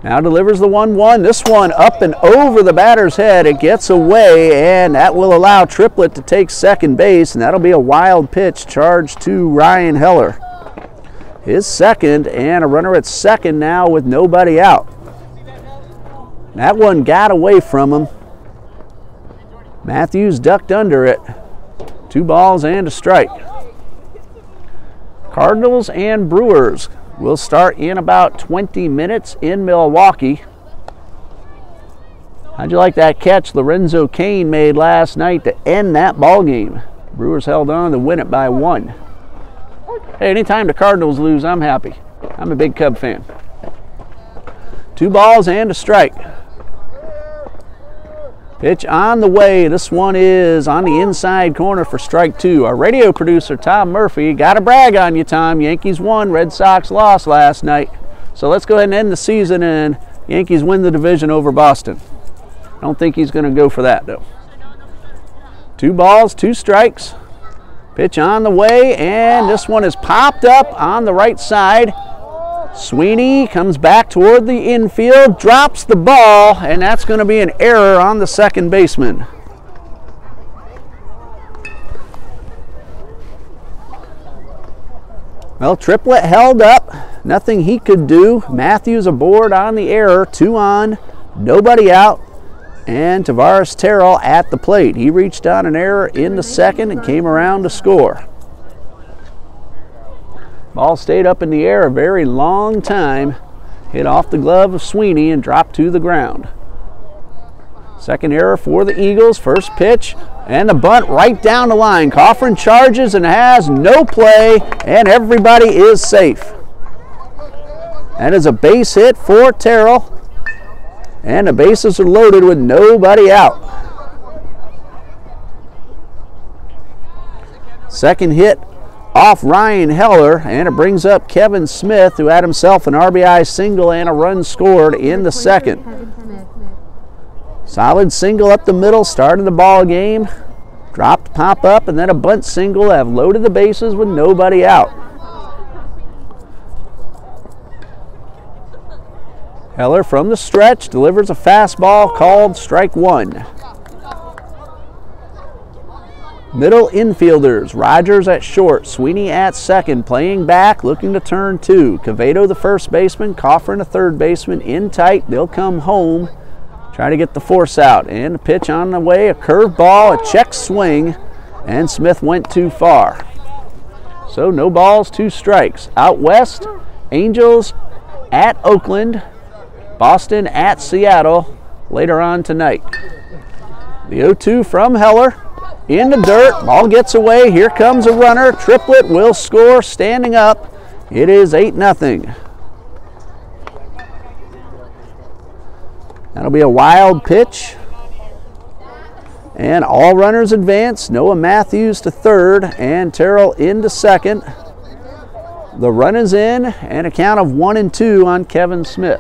Now delivers the 1-1. This one up and over the batter's head. It gets away, and that will allow Triplett to take second base, and that'll be a wild pitch charged to Ryan Heller. His second, and a runner at second now with nobody out. That one got away from him. Matthews ducked under it. 2 balls and a strike. Cardinals and Brewers will start in about 20 minutes in Milwaukee. How'd you like that catch Lorenzo Cain made last night to end that ball game? Brewers held on to win it by 1. Hey, anytime the Cardinals lose, I'm happy. I'm a big Cub fan. 2 balls and a strike. Pitch on the way. This one is on the inside corner for strike 2. Our radio producer, Tom Murphy, got to brag on you, Tom. Yankees won, Red Sox lost last night. So let's go ahead and end the season, and Yankees win the division over Boston. I don't think he's going to go for that, though. 2 balls, 2 strikes. Pitch on the way, and this one is popped up on the right side. Sweeney comes back toward the infield, drops the ball, and that's going to be an error on the second baseman. Well, Triplett held up. Nothing he could do. Matthews aboard on the error. 2 on, nobody out. And Tavares Terrell at the plate. He reached on an error in the second and came around to score. Ball stayed up in the air a very long time. Hit off the glove of Sweeney and dropped to the ground. Second error for the Eagles. First pitch and the bunt right down the line. Coffrin charges and has no play, and everybody is safe. That is a base hit for Terrell, and the bases are loaded with nobody out. Second hit off Ryan Heller, and it brings up Kevin Smith, who had himself an RBI single and a run scored in the second. Solid single up the middle, started the ball game. Dropped pop up, and then a bunt single have loaded the bases with nobody out. Heller from the stretch delivers a fastball called strike 1. Middle infielders, Rogers at short, Sweeney at second, playing back, looking to turn 2. Cavedo the first baseman, Coffrin the third baseman, in tight. They'll come home, try to get the force out. And a pitch on the way, a curve ball, a check swing, and Smith went too far. So no balls, 2 strikes. Out west, Angels at Oakland, Boston at Seattle later on tonight. The 0-2 from Heller. In the dirt, ball gets away, here comes a runner. Triplett will score standing up. It is 8-0. That'll be a wild pitch. And all runners advance. Noah Matthews to third and Terrell into second. The run is in, and a count of 1-2 on Kevin Smith.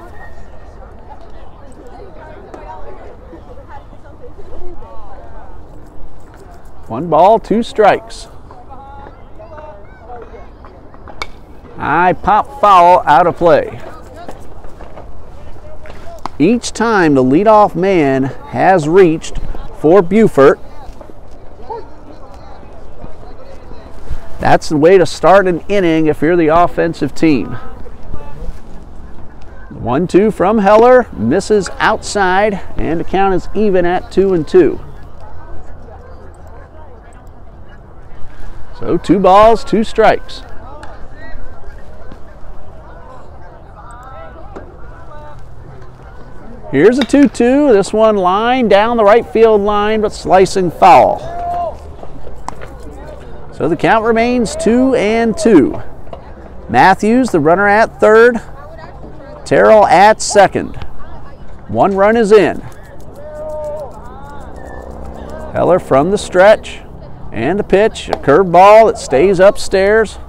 One ball, 2 strikes. High pop foul, out of play. Each time the leadoff man has reached for Beaufort, that's the way to start an inning if you're the offensive team. 1-2 from Heller, misses outside, and the count is even at 2-2. So 2 balls, 2 strikes. Here's a 2-2. This one lined down the right field line, but slicing foul. So the count remains 2-2. Matthews, the runner at third. Terrell at second. 1 run is in. Heller from the stretch. And the pitch, a curveball that stays upstairs.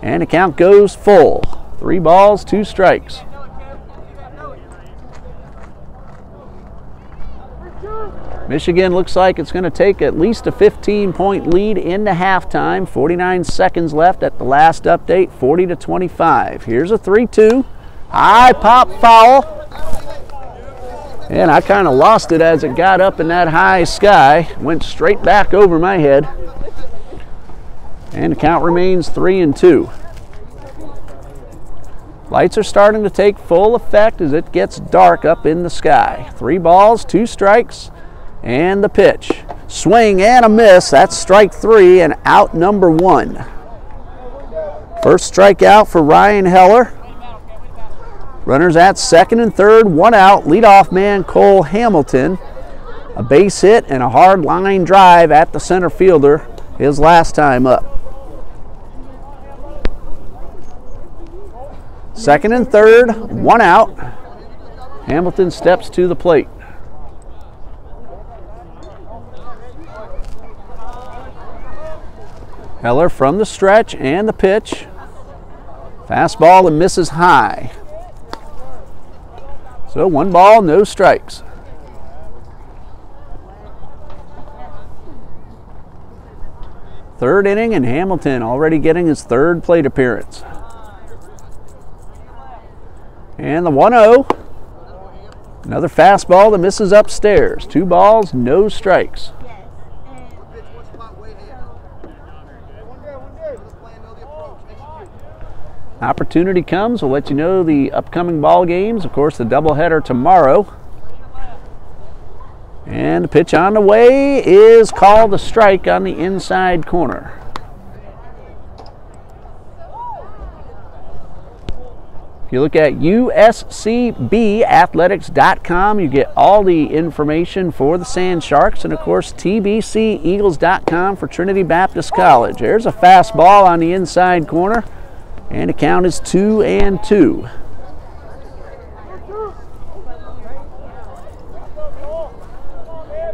And the count goes full. 3 balls, 2 strikes. Michigan looks like it's going to take at least a 15-point lead into halftime. 49 seconds left at the last update, 40-25. Here's a 3-2. High pop foul. And I kind of lost it as it got up in that high sky. Went straight back over my head. And the count remains 3-2. Lights are starting to take full effect as it gets dark up in the sky. 3 balls, 2 strikes, and the pitch. Swing and a miss. That's strike 3 and out number 1. First strikeout for Ryan Heller. Runners at second and third, 1 out. Leadoff man Cole Hamilton. A base hit and a hard line drive at the center fielder his last time up. Second and third, 1 out. Hamilton steps to the plate. Heller from the stretch and the pitch. Fastball that misses high. So 1 ball, no strikes. Third inning and Hamilton already getting his 3rd plate appearance. And the 1-0. Another fastball that misses upstairs. 2 balls, no strikes. Opportunity comes. We'll let you know the upcoming ball games. Of course, the doubleheader tomorrow. And the pitch on the way is called a strike on the inside corner. If you look at USC-Athletics.com, you get all the information for the Sand Sharks, and of course TBC-Eagles.com for Trinity Baptist College. There's a fastball on the inside corner. And the count is 2-2.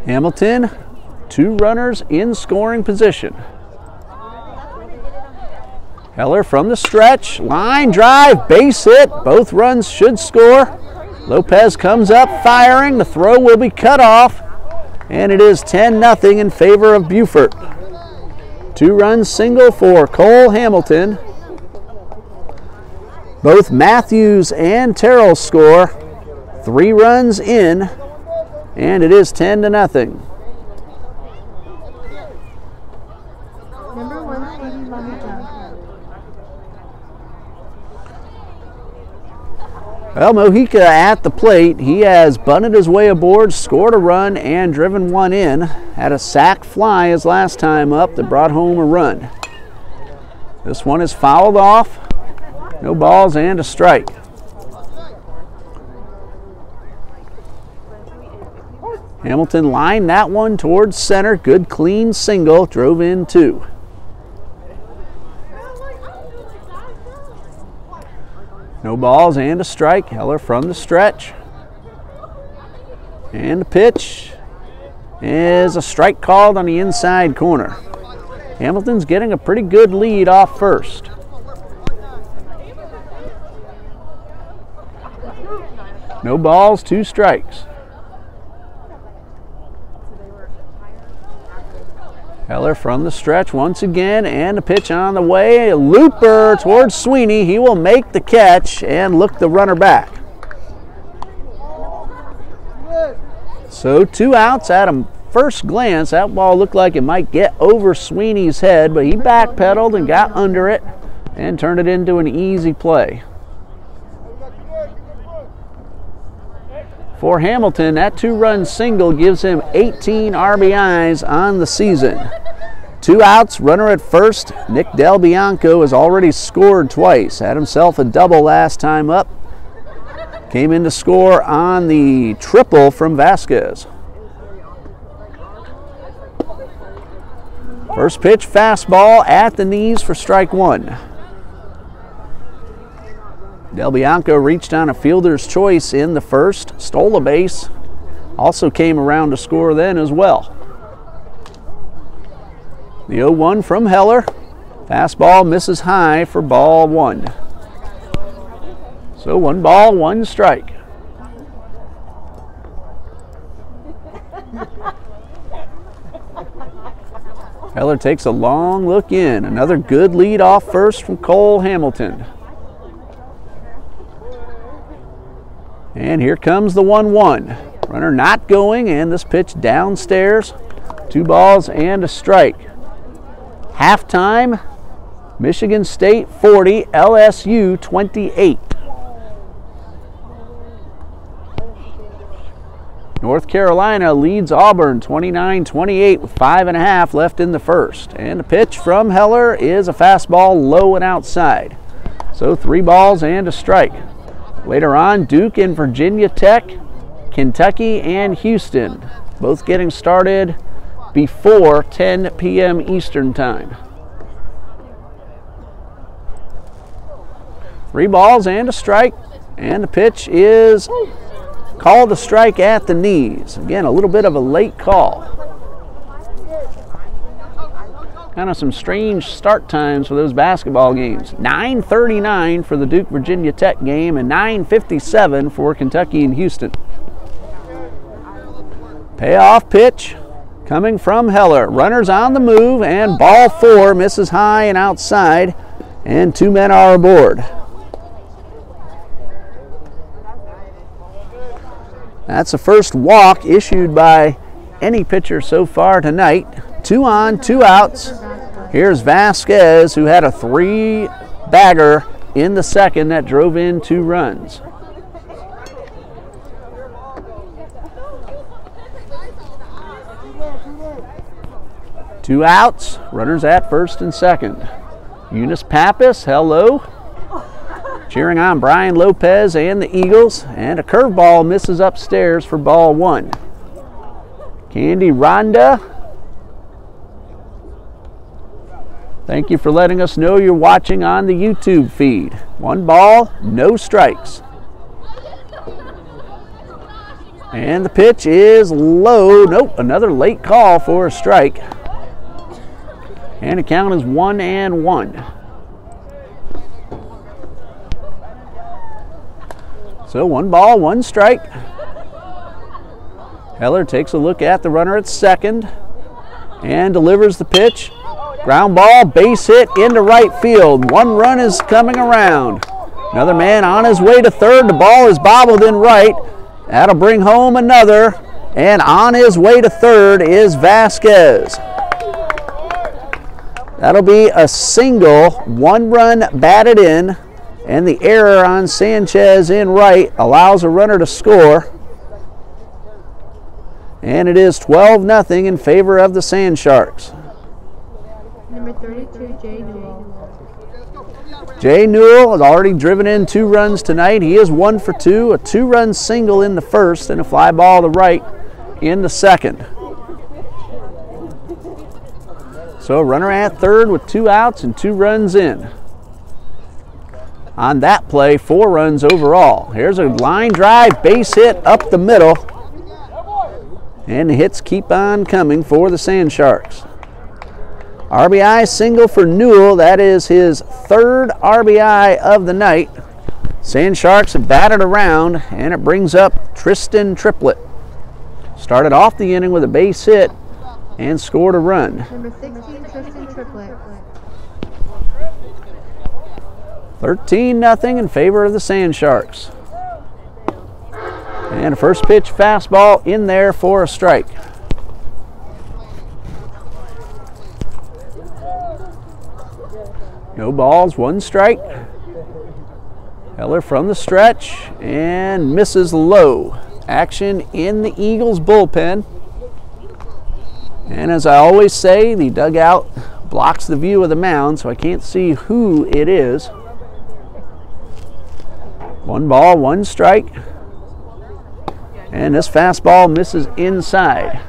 Hamilton, 2 runners in scoring position. Heller from the stretch, line drive, base hit. Both runs should score. Lopez comes up firing. The throw will be cut off. And it is 10-0 in favor of Beaufort. 2-run single for Cole Hamilton. Both Matthews and Terrell score. 3 runs in, and it is 10-0. Number 1, Katie Lumija. Well, Mojica at the plate. He has bunted his way aboard, scored a run, and driven 1 in. Had a sac fly his last time up that brought home a run. This one is fouled off. No balls and a strike. Hamilton lined that one towards center. Good clean single. Drove in 2. No balls and a strike. Heller from the stretch. And the pitch is a strike called on the inside corner. Hamilton's getting a pretty good lead off first. No balls, 2 strikes. Heller from the stretch once again, and the pitch on the way. A looper towards Sweeney. He will make the catch and look the runner back. So 2 outs at a first glance. That ball looked like it might get over Sweeney's head, but he backpedaled and got under it and turned it into an easy play. For Hamilton, that 2-run single gives him 18 RBIs on the season. 2 outs, runner at first. Nick Del Bianco has already scored twice. Had himself a double last time up. Came in to score on the triple from Vasquez. First pitch, fastball at the knees for strike 1. Del Bianco reached on a fielder's choice in the first, stole a base, also came around to score then as well. The 0-1 from Heller. Fastball misses high for ball 1. So 1 ball, 1 strike. Heller takes a long look in. Another good lead off first from Cole Hamilton. And here comes the 1-1. Runner not going, and this pitch downstairs. 2 balls and a strike. Halftime, Michigan State 40, LSU 28. North Carolina leads Auburn 29-28 with 5.5 left in the first. And the pitch from Heller is a fastball low and outside. So 3 balls and a strike. Later on, Duke and Virginia Tech, Kentucky and Houston, both getting started before 10 p.m. Eastern Time. 3 balls and a strike, and the pitch is called a strike at the knees. Again, a little bit of a late call. Kind of some strange start times for those basketball games. 9:39 for the Duke-Virginia Tech game and 9:57 for Kentucky and Houston. Payoff pitch coming from Heller. Runners on the move, and ball 4 misses high and outside, and 2 men are aboard. That's the first walk issued by any pitcher so far tonight. 2 on, 2 outs. Here's Vasquez, who had a 3-bagger in the second that drove in 2 runs. Two outs, runners at first and second. Eunice Pappas, hello. Cheering on Brian Lopez and the Eagles, and a curveball misses upstairs for ball 1. Candy Rhonda, thank you for letting us know you're watching on the YouTube feed. 1 ball, no strikes. And the pitch is low. Nope, another late call for a strike. And the count is 1-1. So 1 ball, 1 strike. Heller takes a look at the runner at second and delivers the pitch. Ground ball, base hit into right field. 1 run is coming around. Another man on his way to third. The ball is bobbled in right. That'll bring home another. And on his way to third is Vasquez. That'll be a single, 1 run batted in, and the error on Sanchez in right allows a runner to score. And it is 12-0 in favor of the Sand Sharks. Number 32, Jay Newell. Jay Newell has already driven in 2 runs tonight. He is 1 for 2, a 2-run single in the first and a fly ball to right in the second. So a runner at third with 2 outs and 2 runs in. On that play, 4 runs overall. Here's a line drive, base hit up the middle. And the hits keep on coming for the Sand Sharks. RBI single for Newell. That is his 3rd RBI of the night. Sand Sharks have batted around, and it brings up Tristan Triplett. Started off the inning with a base hit and scored a run. Number 16, Tristan Triplett. 13-0 in favor of the Sand Sharks. And a first pitch fastball in there for a strike. No balls, 1 strike. Heller from the stretch and misses low. Action in the Eagles bullpen. And as I always say, the dugout blocks the view of the mound, so I can't see who it is. 1 ball, 1 strike. And this fastball misses inside.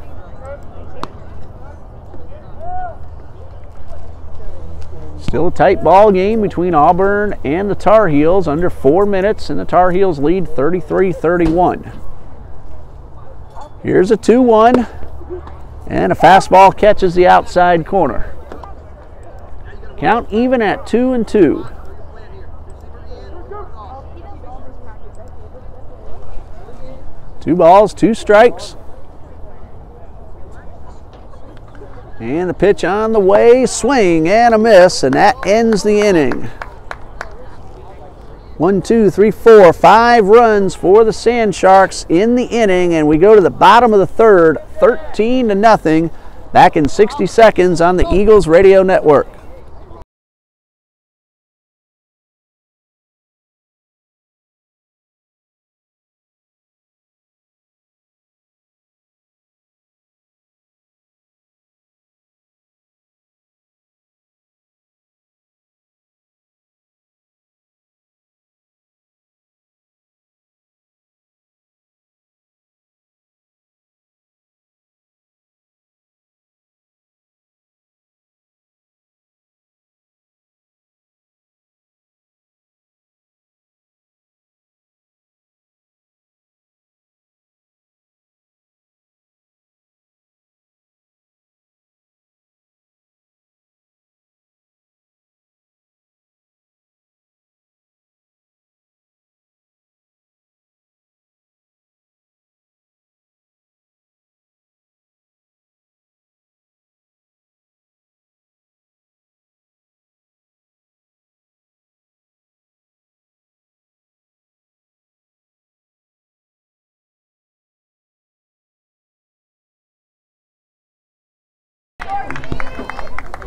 Still a tight ball game between Auburn and the Tar Heels. Under 4 minutes, and the Tar Heels lead 33-31. Here's a 2-1. And a fastball catches the outside corner. Count even at 2-2. Two balls, two strikes. And the pitch on the way, swing and a miss, and that ends the inning. 1, 2, 3, 4, 5 runs for the Sand Sharks in the inning, and we go to the bottom of the third, 13-0, back in 60 seconds on the Eagles Radio Network.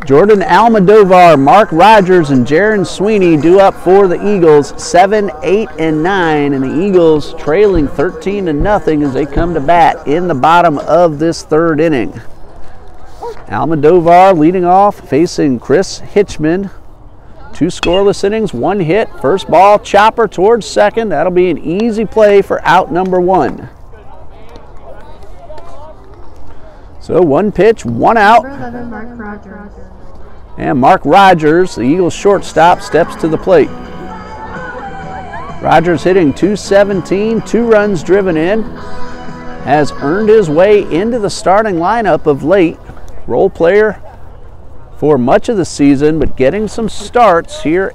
Jordan Almodovar, Mark Rogers, and Jaron Sweeney due up for the Eagles, 7, 8, and 9, and the Eagles trailing 13-0 as they come to bat in the bottom of this third inning. Almodovar leading off, facing Chris Hitchman. 2 scoreless innings, 1 hit, first ball, chopper towards second. That'll be an easy play for out number 1. So 1 pitch, 1 out. Number 11, Mark Rogers. And Mark Rogers, the Eagles shortstop, steps to the plate. Rogers hitting .217, 2 runs driven in, has earned his way into the starting lineup of late. Role player for much of the season, but getting some starts here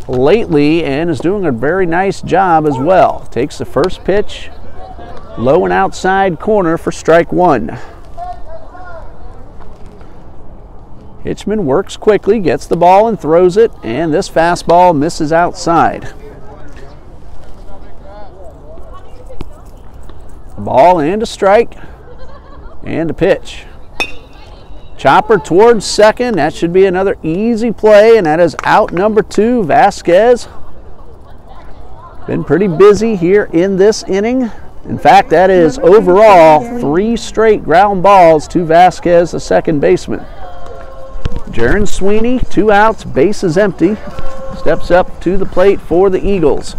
lately and is doing a very nice job as well. Takes the first pitch, low and outside corner for strike 1. Hitchman works quickly, gets the ball and throws it, and this fastball misses outside. A ball and a strike, and a pitch. Chopper towards second, that should be another easy play, and that is out number 2, Vasquez. Been pretty busy here in this inning. In fact, that is overall 3 straight ground balls to Vasquez, the second baseman. Jaron Sweeney, 2 outs, bases empty, steps up to the plate for the Eagles.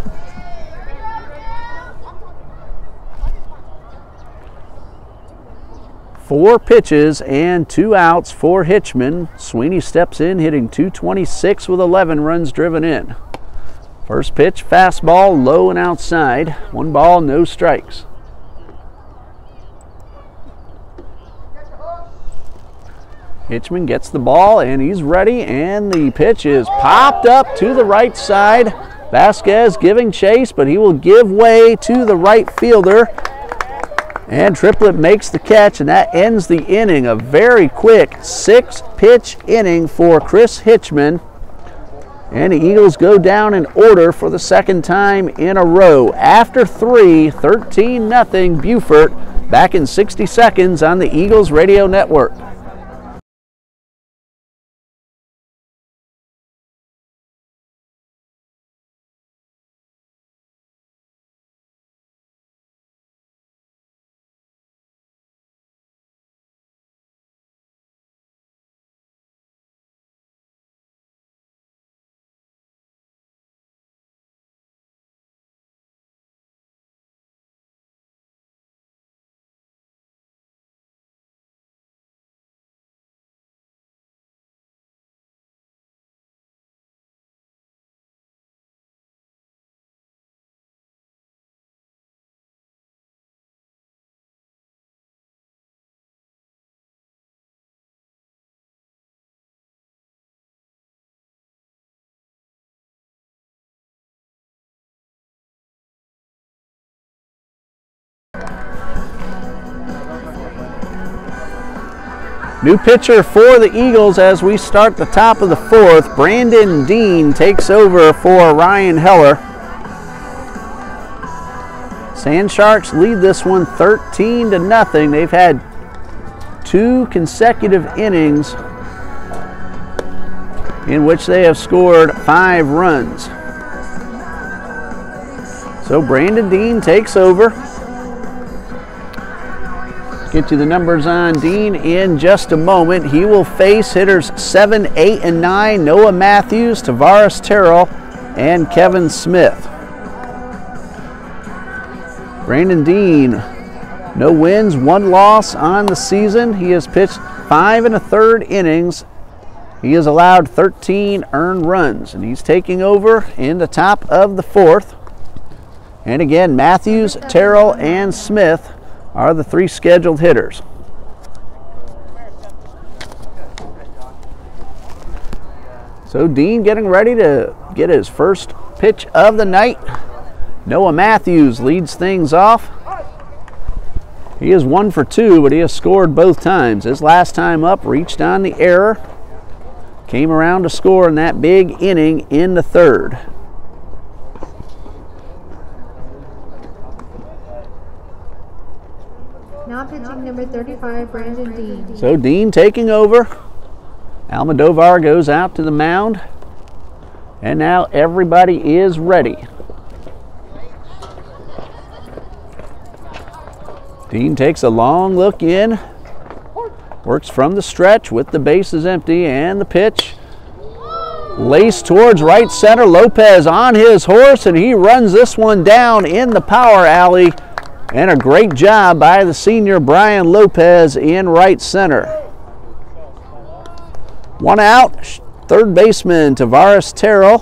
Four pitches and 2 outs for Hitchman. Sweeney steps in, hitting .226 with 11 runs driven in. First pitch, fastball, low and outside. 1 ball, no strikes. Hitchman gets the ball and he's ready, and the pitch is popped up to the right side. Vasquez giving chase, but he will give way to the right fielder. And Triplett makes the catch, and that ends the inning. A very quick 6-pitch inning for Chris Hitchman. And the Eagles go down in order for the second time in a row. After 3, 13-0 Beaufort, back in 60 seconds on the Eagles Radio Network. New pitcher for the Eagles as we start the top of the fourth. Brandon Dean takes over for Ryan Heller. Sand Sharks lead this one 13-0. They've had 2 consecutive innings in which they have scored 5 runs. So Brandon Dean takes over. Get you the numbers on Dean in just a moment. He will face hitters 7, 8, and 9, Noah Matthews, Tavares Terrell, and Kevin Smith. Brandon Dean, no wins, 1 loss on the season. He has pitched 5 1/3 innings. He has allowed 13 earned runs, and he's taking over in the top of the fourth. And again, Matthews, Terrell, and Smith are the 3 scheduled hitters. So Dean getting ready to get his first pitch of the night. Noah Matthews leads things off. He is 1 for 2, but he has scored both times. His last time up reached on the error. Came around to score in that big inning in the 3rd. Now pitching number 35, Brandon Dean. So Dean taking over. Almodovar goes out to the mound. And now everybody is ready. Dean takes a long look in. Works from the stretch with the bases empty, and the pitch. Laced towards right center. Lopez on his horse, and he runs this one down in the power alley. And a great job by the senior Brian Lopez in right center. 1 out, third baseman Tavares Terrell.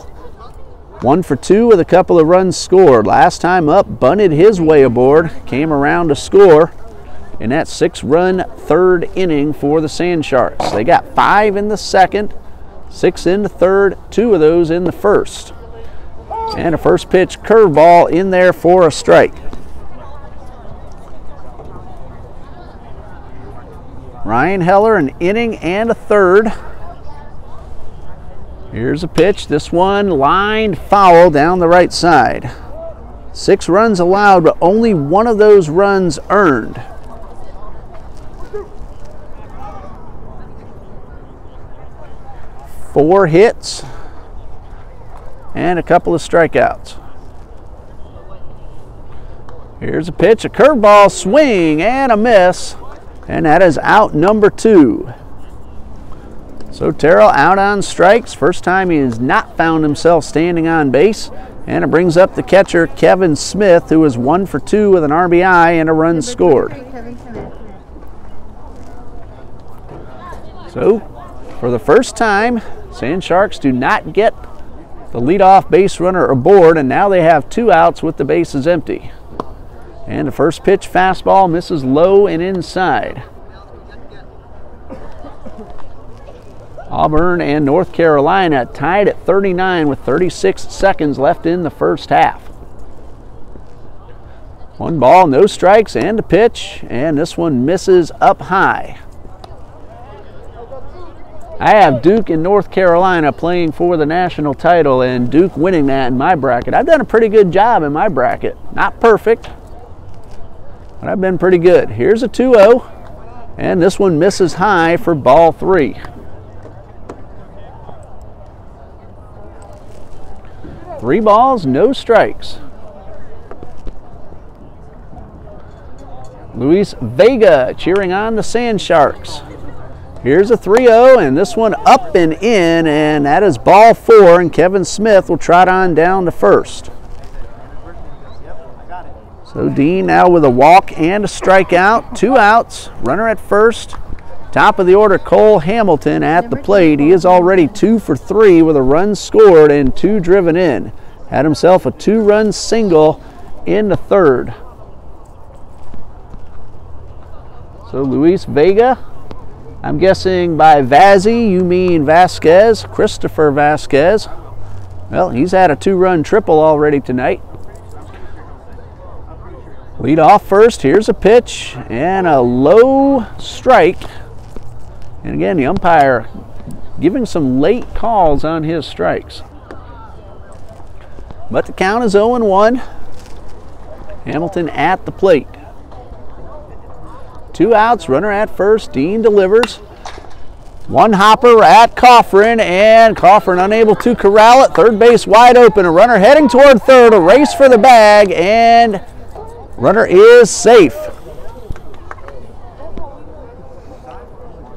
1 for 2 with a couple of runs scored. Last time up, bunted his way aboard, came around to score in that 6-run 3rd inning for the Sand Sharks. They got 5 in the 2nd, 6 in the 3rd, 2 of those in the 1st. And a first pitch curveball in there for a strike. Ryan Heller, an inning and a 3rd. Here's a pitch. This one lined foul down the right side. 6 runs allowed, but only 1 of those runs earned. Four hits and a couple of strikeouts. Here's a pitch, a curveball, swing and a miss. And that is out number 2. So Terrell out on strikes. First time he has not found himself standing on base. And it brings up the catcher, Kevin Smith, who is 1 for 2 with an RBI and a run scored. So for the first time, Sand Sharks do not get the leadoff base runner aboard, and now they have 2 outs with the bases empty. And the first pitch fastball misses low and inside. Auburn and North Carolina tied at 39 with 36 seconds left in the first half. 1 ball, no strikes, and a pitch, and this one misses up high. I have Duke and North Carolina playing for the national title, and Duke winning that in my bracket. I've done a pretty good job in my bracket. Not perfect, but I've been pretty good. Here's a 2-0, and this one misses high for ball 3. 3 balls, no strikes. Luis Vega cheering on the Sand Sharks. Here's a 3-0, and this one up and in, and that is ball 4, and Kevin Smith will trot on down to first. So Dean now with a walk and a strikeout, 2 outs, runner at first. Top of the order, Cole Hamilton at the plate. He is already 2 for 3 with a run scored and 2 driven in. Had himself a 2-run single in the 3rd. So Luis Vega, I'm guessing by Vazzy you mean Vasquez, Christopher Vasquez. Well, he's had a 2-run triple already tonight. Lead off first, here's a pitch and a low strike. And again, the umpire giving some late calls on his strikes. But the count is 0-1. Hamilton at the plate. 2 outs, runner at first. Dean delivers. One hopper at Coffrin, and Coffrin unable to corral it. Third base wide open. A runner heading toward third. A race for the bag, and runner is safe.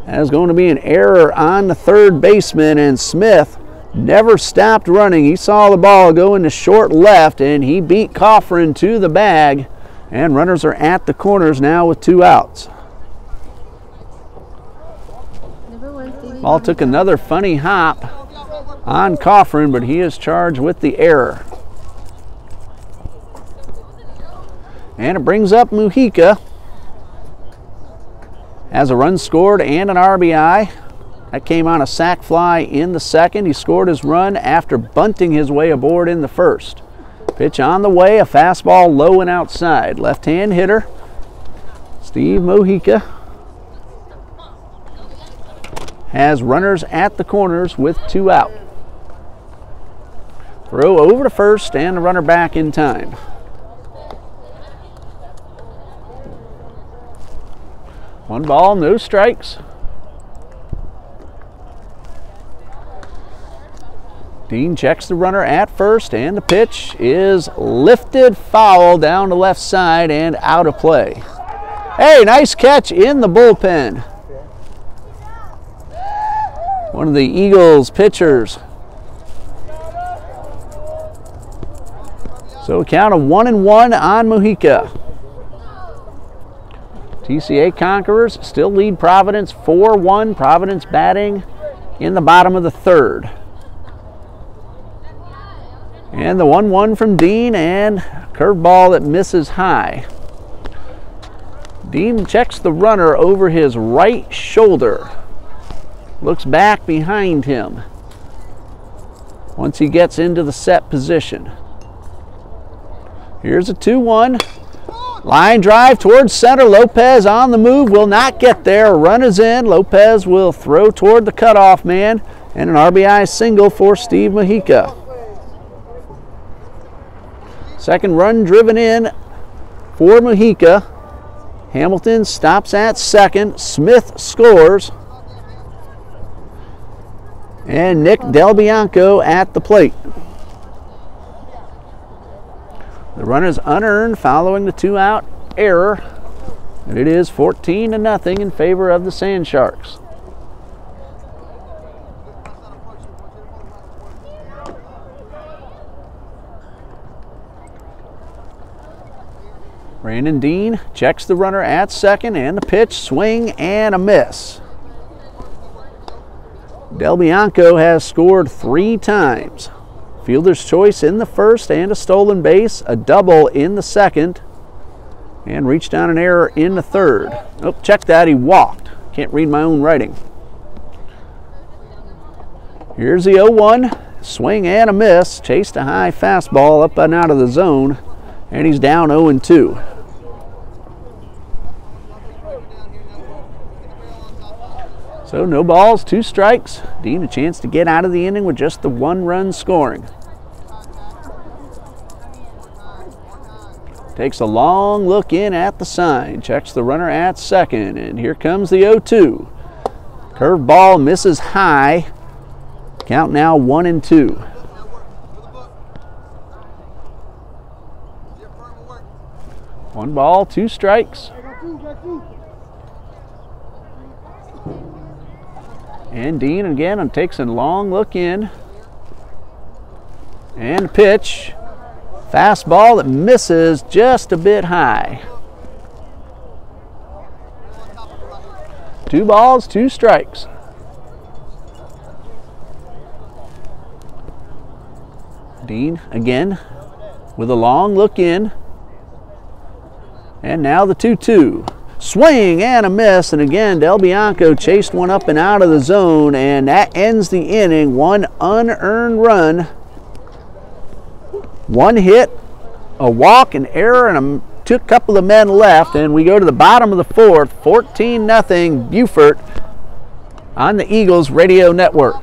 That is going to be an error on the third baseman, and Smith never stopped running. He saw the ball go into short left, and he beat Coffrin to the bag, and runners are at the corners now with 2 outs. Ball took another funny hop on Coffrin, but he is charged with the error. And it brings up Mujica. Has a run scored and an RBI. That came on a sac fly in the second. He scored his run after bunting his way aboard in the first. Pitch on the way, a fastball low and outside. Left-hand hitter, Steve Mujica, has runners at the corners with 2 out. Throw over to first and the runner back in time. One ball, no strikes. Dean checks the runner at first, and the pitch is lifted foul down the left side and out of play. Hey, nice catch in the bullpen. One of the Eagles pitchers. So a count of 1-1 on Mujica. TCA Conquerors still lead Providence 4-1. Providence batting in the bottom of the third. And the 1-1 from Dean, and curveball that misses high. Dean checks the runner over his right shoulder. Looks back behind him once he gets into the set position. Here's a 2-1. Line drive towards center. Lopez on the move, will not get there. A run is in. Lopez will throw toward the cutoff man, and an RBI single for Steve Mujica. Second run driven in for Mujica. Hamilton stops at second. Smith scores. And Nick Del Bianco at the plate. The runner's unearned following the 2-out error. And it is 14-0 in favor of the Sand Sharks. Brandon Dean checks the runner at second, and the pitch, swing and a miss. Del Bianco has scored 3 times. Fielder's choice in the first and a stolen base, a double in the second, and reached on an error in the third. Oh, check that, he walked. Can't read my own writing. Here's the 0-1, swing and a miss, chased a high fastball up and out of the zone, and he's down 0-2. So no balls, 2 strikes. Dean a chance to get out of the inning with just the 1 run scoring. Takes a long look in at the sign, checks the runner at second, and here comes the 0-2. Curveball misses high. Count now 1-2. One ball, 2 strikes. And Dean again takes a long look in. And pitch. Fastball that misses just a bit high. 2 balls, 2 strikes. Dean again with a long look in. And now the 2-2. Swing and a miss, and again Del Bianco chased one up and out of the zone, and that ends the inning. 1 unearned run, 1 hit, a walk, an error, and a couple of men left, and we go to the bottom of the fourth. 14-0 Beaufort on the Eagles Radio Network.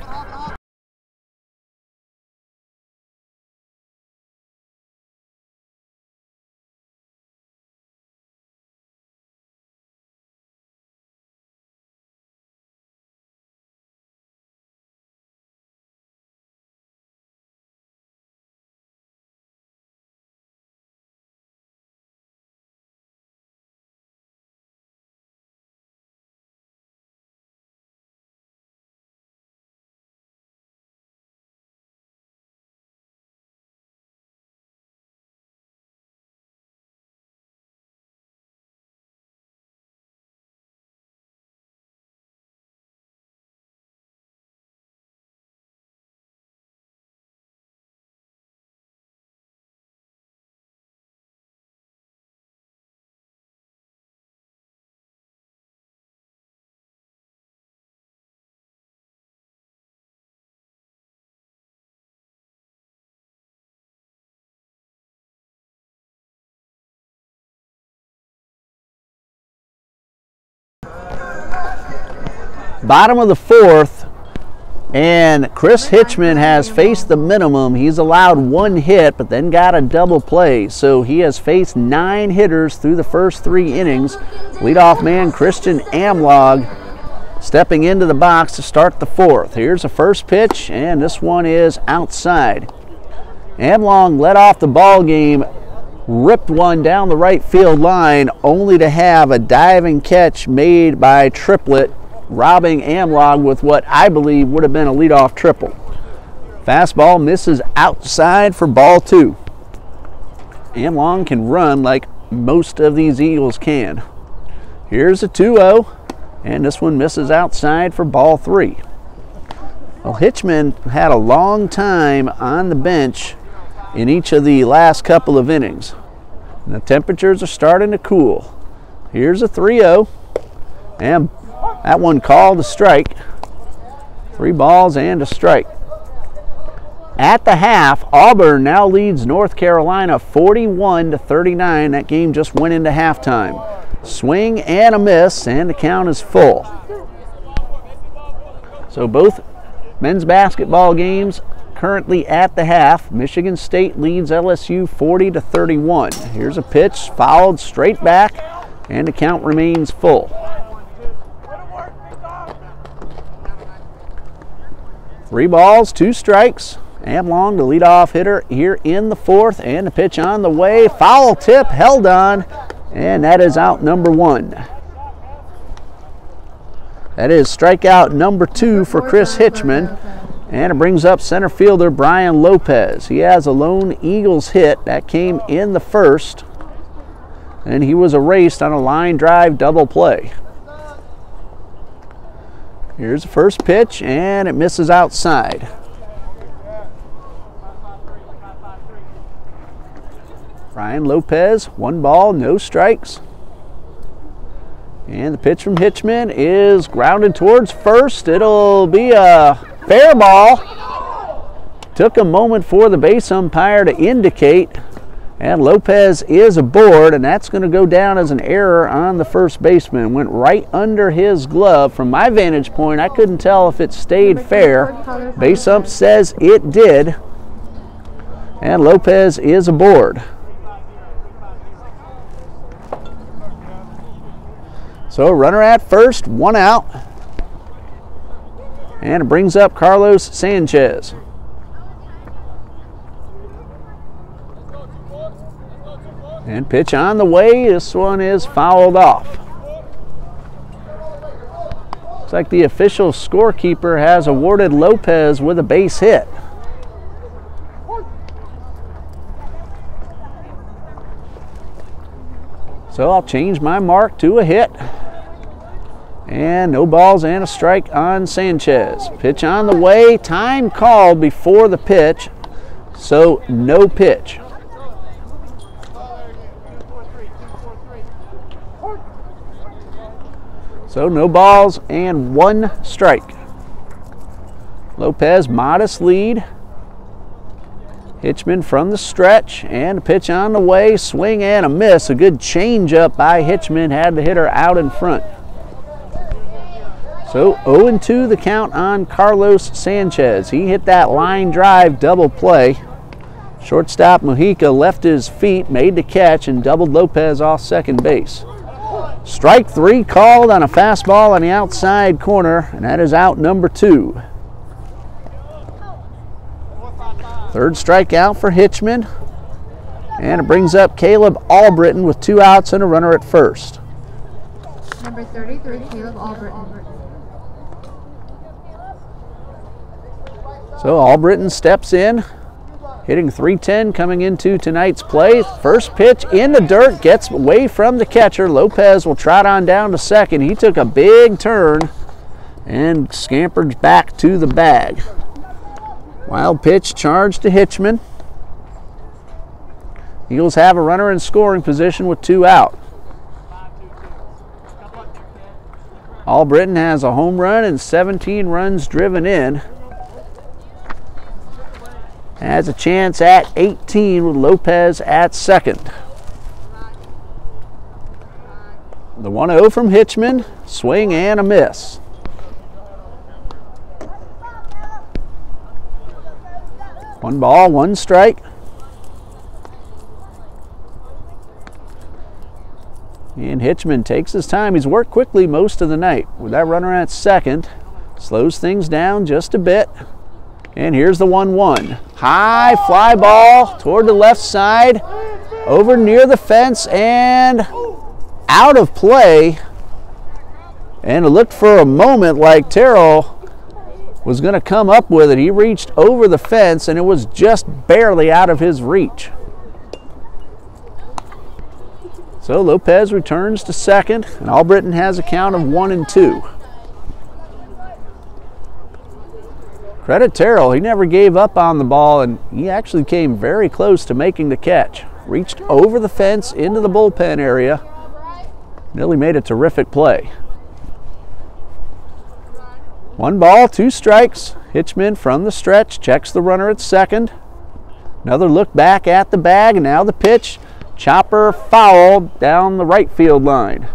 Bottom of the fourth, and Chris Hitchman has faced the minimum. He's allowed 1 hit, but then got a double play. So he has faced 9 hitters through the first 3 innings. Leadoff man Christian Amlog stepping into the box to start the fourth. Here's the first pitch, and this one is outside. Amlog led off the ball game, ripped one down the right field line, only to have a diving catch made by Triplett, robbing Amlog with what I believe would have been a leadoff triple. Fastball misses outside for ball 2. Amlog can run like most of these Eagles can. Here's a 2-0, and this one misses outside for ball 3. Well, Hitchman had a long time on the bench in each of the last couple of innings. And the temperatures are starting to cool. Here's a 3-0, and that one called a strike. 3 balls and a strike. At the half, Auburn now leads North Carolina 41-39. That game just went into halftime. Swing and a miss, and the count is full. So both men's basketball games currently at the half. Michigan State leads LSU 40-31. Here's a pitch, fouled straight back, and the count remains full. 3 balls, 2 strikes. Amlog, the leadoff hitter here in the fourth, and the pitch on the way. Foul tip, held on, and that is out number 1. That is strikeout number 2 for Chris Hitchman, and it brings up center fielder Brian Lopez. He has a lone Eagles hit that came in the first, and he was erased on a line drive double play. Here's the first pitch, and it misses outside. Brian Lopez, 1 ball, no strikes. And the pitch from Hitchman is grounded towards first. It'll be a fair ball. Took a moment for the base umpire to indicate, and Lopez is aboard, and that's going to go down as an error on the first baseman. Went right under his glove. From my vantage point, I couldn't tell if it stayed fair. Base ump says it did, and Lopez is aboard. So runner at first, 1 out, and it brings up Carlos Sanchez. And pitch on the way. This one is fouled off. Looks like the official scorekeeper has awarded Lopez with a base hit. So I'll change my mark to a hit. And no balls and a strike on Sanchez. Pitch on the way. Time called before the pitch, so no pitch. So no balls and 1 strike. Lopez, modest lead. Hitchman from the stretch, and a pitch on the way. Swing and a miss. A good change up by Hitchman. Had the hitter out in front. So 0-2 the count on Carlos Sanchez. He hit that line drive double play. Shortstop Mujica left his feet, made the catch, and doubled Lopez off second base. Strike 3 called on a fastball on the outside corner, and that is out number 2. Third strikeout for Hitchman, and it brings up Caleb Albritton with 2 outs and a runner at first. Number 33, Caleb Albritton. So Albritton steps in, hitting .310 coming into tonight's play. First pitch in the dirt, gets away from the catcher. Lopez will trot on down to second. He took a big turn and scampered back to the bag. Wild pitch charge to Hitchman. Eagles have a runner in scoring position with 2 out. Albritton has a home run and 17 runs driven in. Has a chance at 18 with Lopez at second. The 1-0 from Hitchman, swing and a miss. One ball, one strike. And Hitchman takes his time. He's worked quickly most of the night. With that runner at second, slows things down just a bit. And here's the 1-1. High fly ball toward the left side, over near the fence and out of play. And it looked for a moment like Terrell was going to come up with it. He reached over the fence and it was just barely out of his reach. So Lopez returns to second, and Albritton has a count of 1-2. Credit Terrell, he never gave up on the ball, and he actually came very close to making the catch. Reached over the fence into the bullpen area. Nearly made a terrific play. 1 ball, 2 strikes. Hitchman from the stretch checks the runner at second. Another look back at the bag, and now the pitch. Chopper foul down the right field line.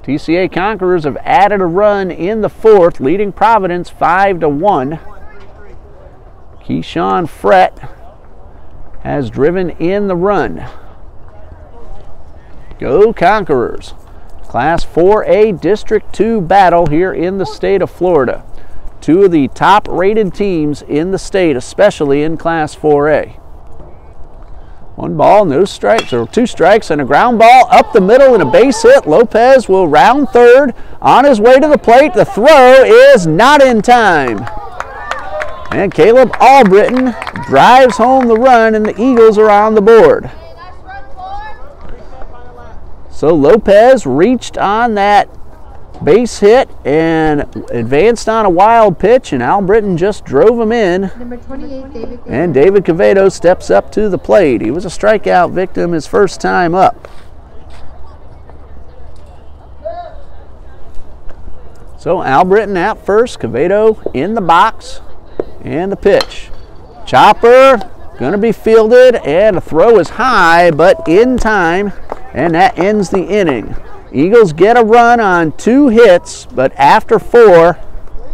TCA Conquerors have added a run in the 4th, leading Providence 5-1. Keyshawn Frett has driven in the run. Go Conquerors. Class 4A District 2 battle here in the state of Florida. 2 of the top-rated teams in the state, especially in Class 4A. 1 ball, no strikes, or 2 strikes, and a ground ball up the middle and a base hit. Lopez will round third on his way to the plate. The throw is not in time. And Caleb Albritton drives home the run, and the Eagles are on the board. So Lopez reached on that base hit and advanced on a wild pitch, and Albritton just drove him in. Number 28, David. And David Quevedo steps up to the plate. He was a strikeout victim his first time up. So Albritton at first, Quevedo in the box, and the pitch. Chopper going to be fielded, and the throw is high but in time, and that ends the inning. Eagles get a run on 2 hits, but after 4,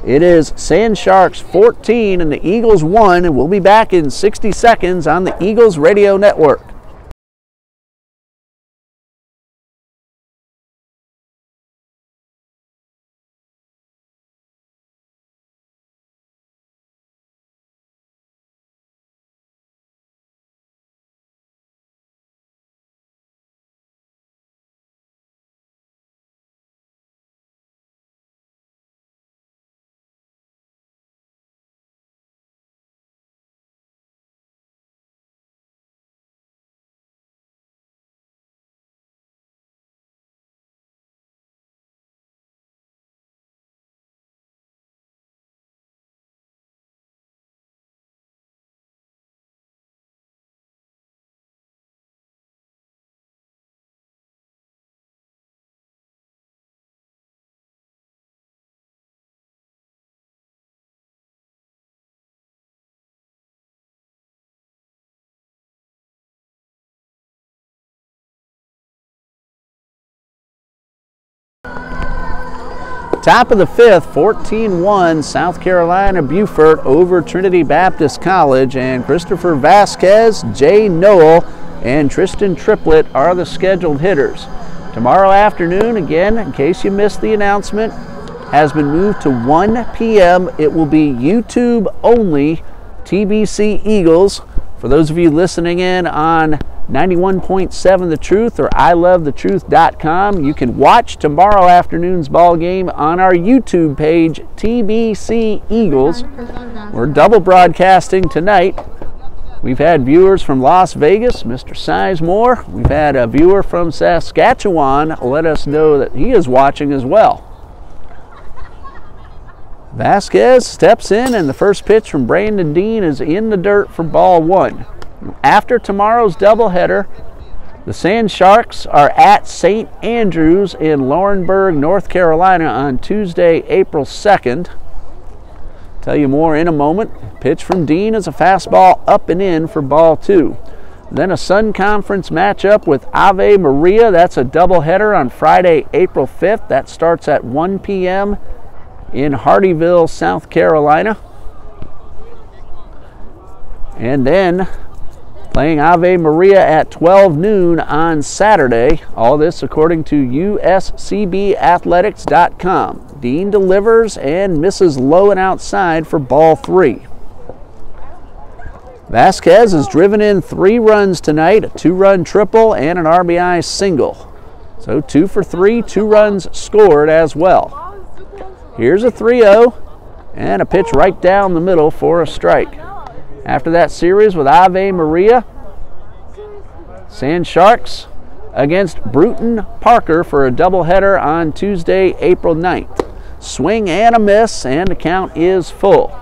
it is Sand Sharks 14 and the Eagles 1, and we'll be back in 60 seconds on the Eagles Radio Network. Top of the fifth, 14-1 South Carolina Beaufort over Trinity Baptist College, and Christopher Vasquez, Jay Noel, and Tristan Triplett are the scheduled hitters. Tomorrow afternoon, again, in case you missed the announcement, has been moved to 1 p.m. It will be YouTube only, TBC Eagles. For those of you listening in on 91.7 The Truth or ilovethetruth.com, you can watch tomorrow afternoon's ball game on our YouTube page, TBC Eagles. We're double broadcasting tonight. We've had viewers from Las Vegas, Mr. Sizemore. We've had a viewer from Saskatchewan let us know that he is watching as well. Vasquez steps in, and the first pitch from Brandon Dean is in the dirt for ball one. After tomorrow's doubleheader, the Sand Sharks are at St. Andrews in Laurinburg, North Carolina on Tuesday, April 2nd. Tell you more in a moment. Pitch from Dean is a fastball up and in for ball two. Then a Sun Conference matchup with Ave Maria. That's a doubleheader on Friday, April 5th. That starts at 1 p.m. in Hardyville, South Carolina. And then playing Ave Maria at 12 noon on Saturday. All this according to USCBathletics.com. Dean delivers and misses low and outside for ball three. Vasquez has driven in 3 runs tonight, a 2-run triple and an RBI single. So 2 for 3, 2 runs scored as well. Here's a 3-0 and a pitch right down the middle for a strike. After that series with Ave Maria, Sand Sharks against Bruton Parker for a doubleheader on Tuesday, April 9th. Swing and a miss, and the count is full.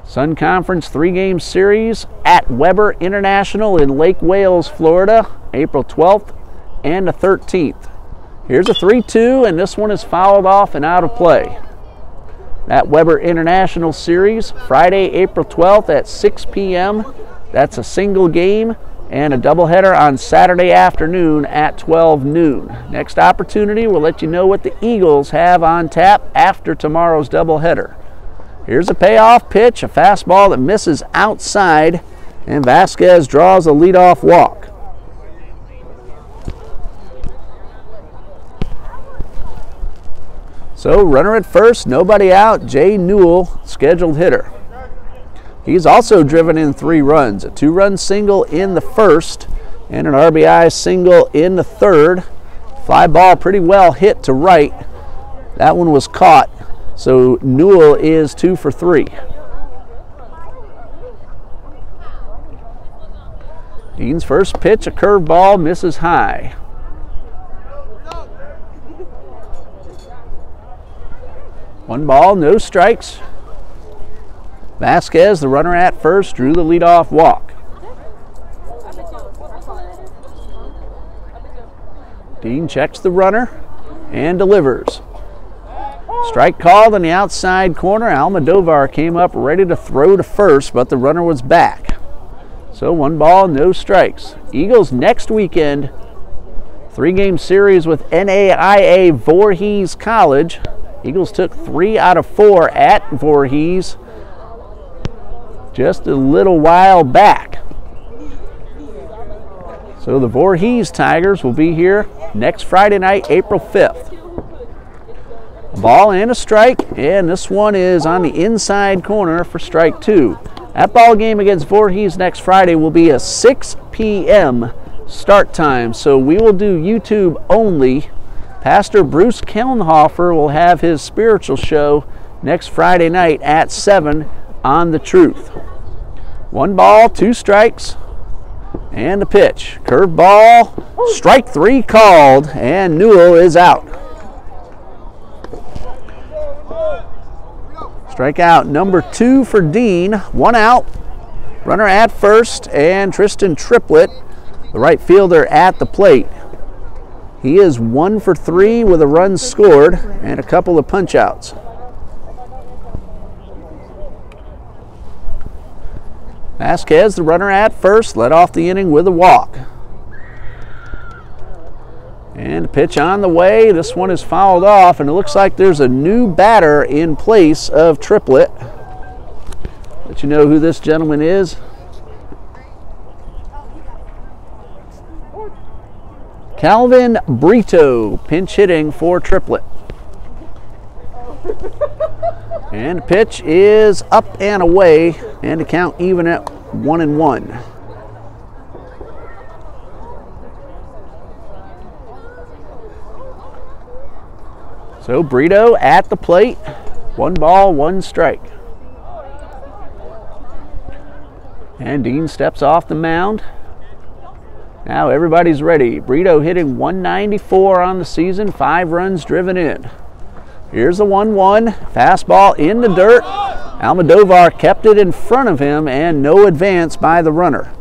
Sun Conference 3-game series at Weber International in Lake Wales, Florida, April 12th and the 13th. Here's a 3-2, and this one is fouled off and out of play. That Weber International Series, Friday, April 12th at 6 p.m. That's a single game, and a doubleheader on Saturday afternoon at 12 noon. Next opportunity, we'll let you know what the Eagles have on tap after tomorrow's doubleheader. Here's a payoff pitch, a fastball that misses outside, and Vasquez draws a leadoff walk. So runner at first, nobody out, Jay Newell, scheduled hitter. He's also driven in 3 runs, a 2-run single in the first and an RBI single in the third. Fly ball pretty well hit to right. That one was caught, so Newell is 2 for 3. Dean's first pitch, a curveball, misses high. One ball, no strikes. Vasquez, the runner at first, drew the leadoff walk. Dean checks the runner and delivers. Strike called in the outside corner. Almodovar came up ready to throw to first, but the runner was back. So 1 ball, no strikes. Eagles next weekend, 3-game series with NAIA Voorhees College. Eagles took 3 out of 4 at Voorhees just a little while back. So the Voorhees Tigers will be here next Friday night, April 5th. A ball and a strike, and this one is on the inside corner for strike 2. That ball game against Voorhees next Friday will be a 6 p.m. start time, so we will do YouTube only. Pastor Bruce Kelnhofer will have his spiritual show next Friday night at 7 on The Truth. 1 ball, 2 strikes, and a pitch. Curve ball, strike 3 called, and Newell is out. Strikeout number 2 for Dean. 1 out. Runner at first, and Tristan Triplett, the right fielder, at the plate. He is 1 for 3 with a run scored and a couple of punch-outs. Vasquez, the runner at first, led off the inning with a walk. And And the pitch on the way. This one is fouled off, and it looks like there's a new batter in place of Triplett. Let you know who this gentleman is. Calvin Brito, pinch hitting for Triplett. And the pitch is up and away, and the count even at 1-1. So Brito at the plate, 1 ball, 1 strike. And Dean steps off the mound. Now everybody's ready. Brito hitting 194 on the season, 5 runs driven in. Here's the 1-1, fastball in the dirt. Almodovar kept it in front of him, and no advance by the runner.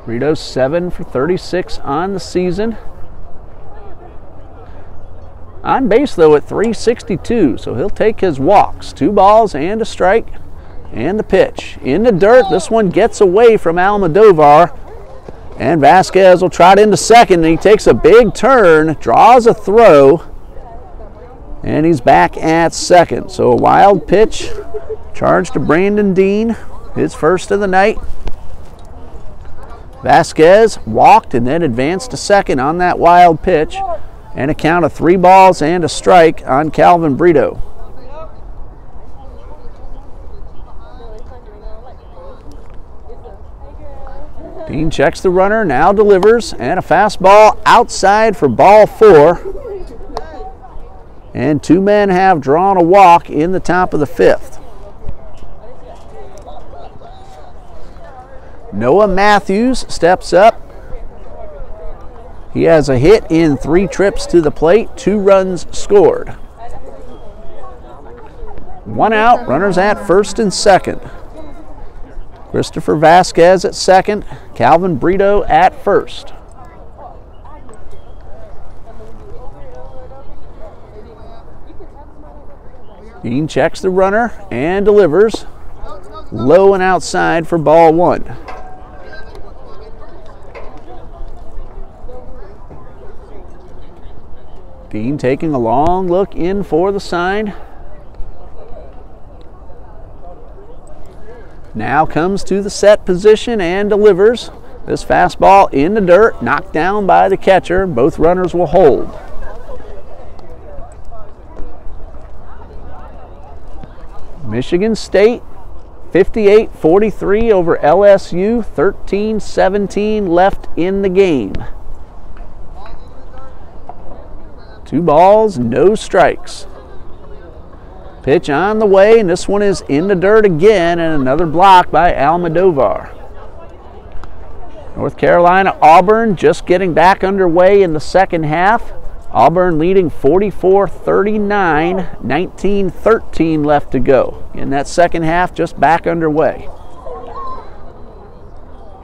Brito 7 for 36 on the season. On base though at 362, so he'll take his walks. 2 balls and a strike. And the pitch in the dirt. This one gets away from Almodovar. And Vasquez will trot into second, and he takes a big turn, draws a throw, and he's back at second. So a wild pitch, charge to Brandon Dean, his first of the night. Vasquez walked and then advanced to second on that wild pitch, and a count of 3 balls and a strike on Calvin Brito. Dean checks the runner, now delivers, and a fastball outside for ball 4. And 2 men have drawn a walk in the top of the 5th. Noah Matthews steps up. He has a hit in 3 trips to the plate, 2 runs scored. 1 out, runners at first and second. Christopher Vasquez at second, Calvin Brito at first. Dean checks the runner and delivers. Low and outside for ball 1. Dean taking a long look in for the sign. Now comes to the set position and delivers. This fastball in the dirt, knocked down by the catcher. Both runners will hold. Michigan State 58-43 over LSU, 13-17 left in the game. 2 balls, no strikes. Pitch on the way, and this one is in the dirt again, and another block by Almodovar. North Carolina Auburn just getting back underway in the second half. Auburn leading 44-39, 19-13 left to go. In that second half, just back underway.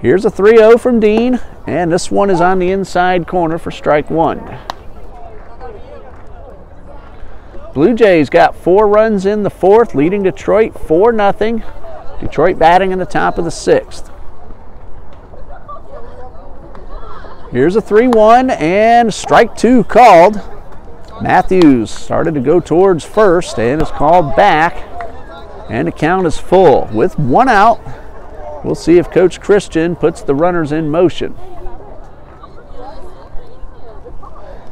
Here's a 3-0 from Dean, and this one is on the inside corner for strike 1. Blue Jays got 4 runs in the 4th, leading Detroit 4-0. Detroit batting in the top of the 6th. Here's a 3-1 and strike 2 called. Matthews started to go towards first and is called back, and the count is full. With 1 out, we'll see if Coach Christian puts the runners in motion.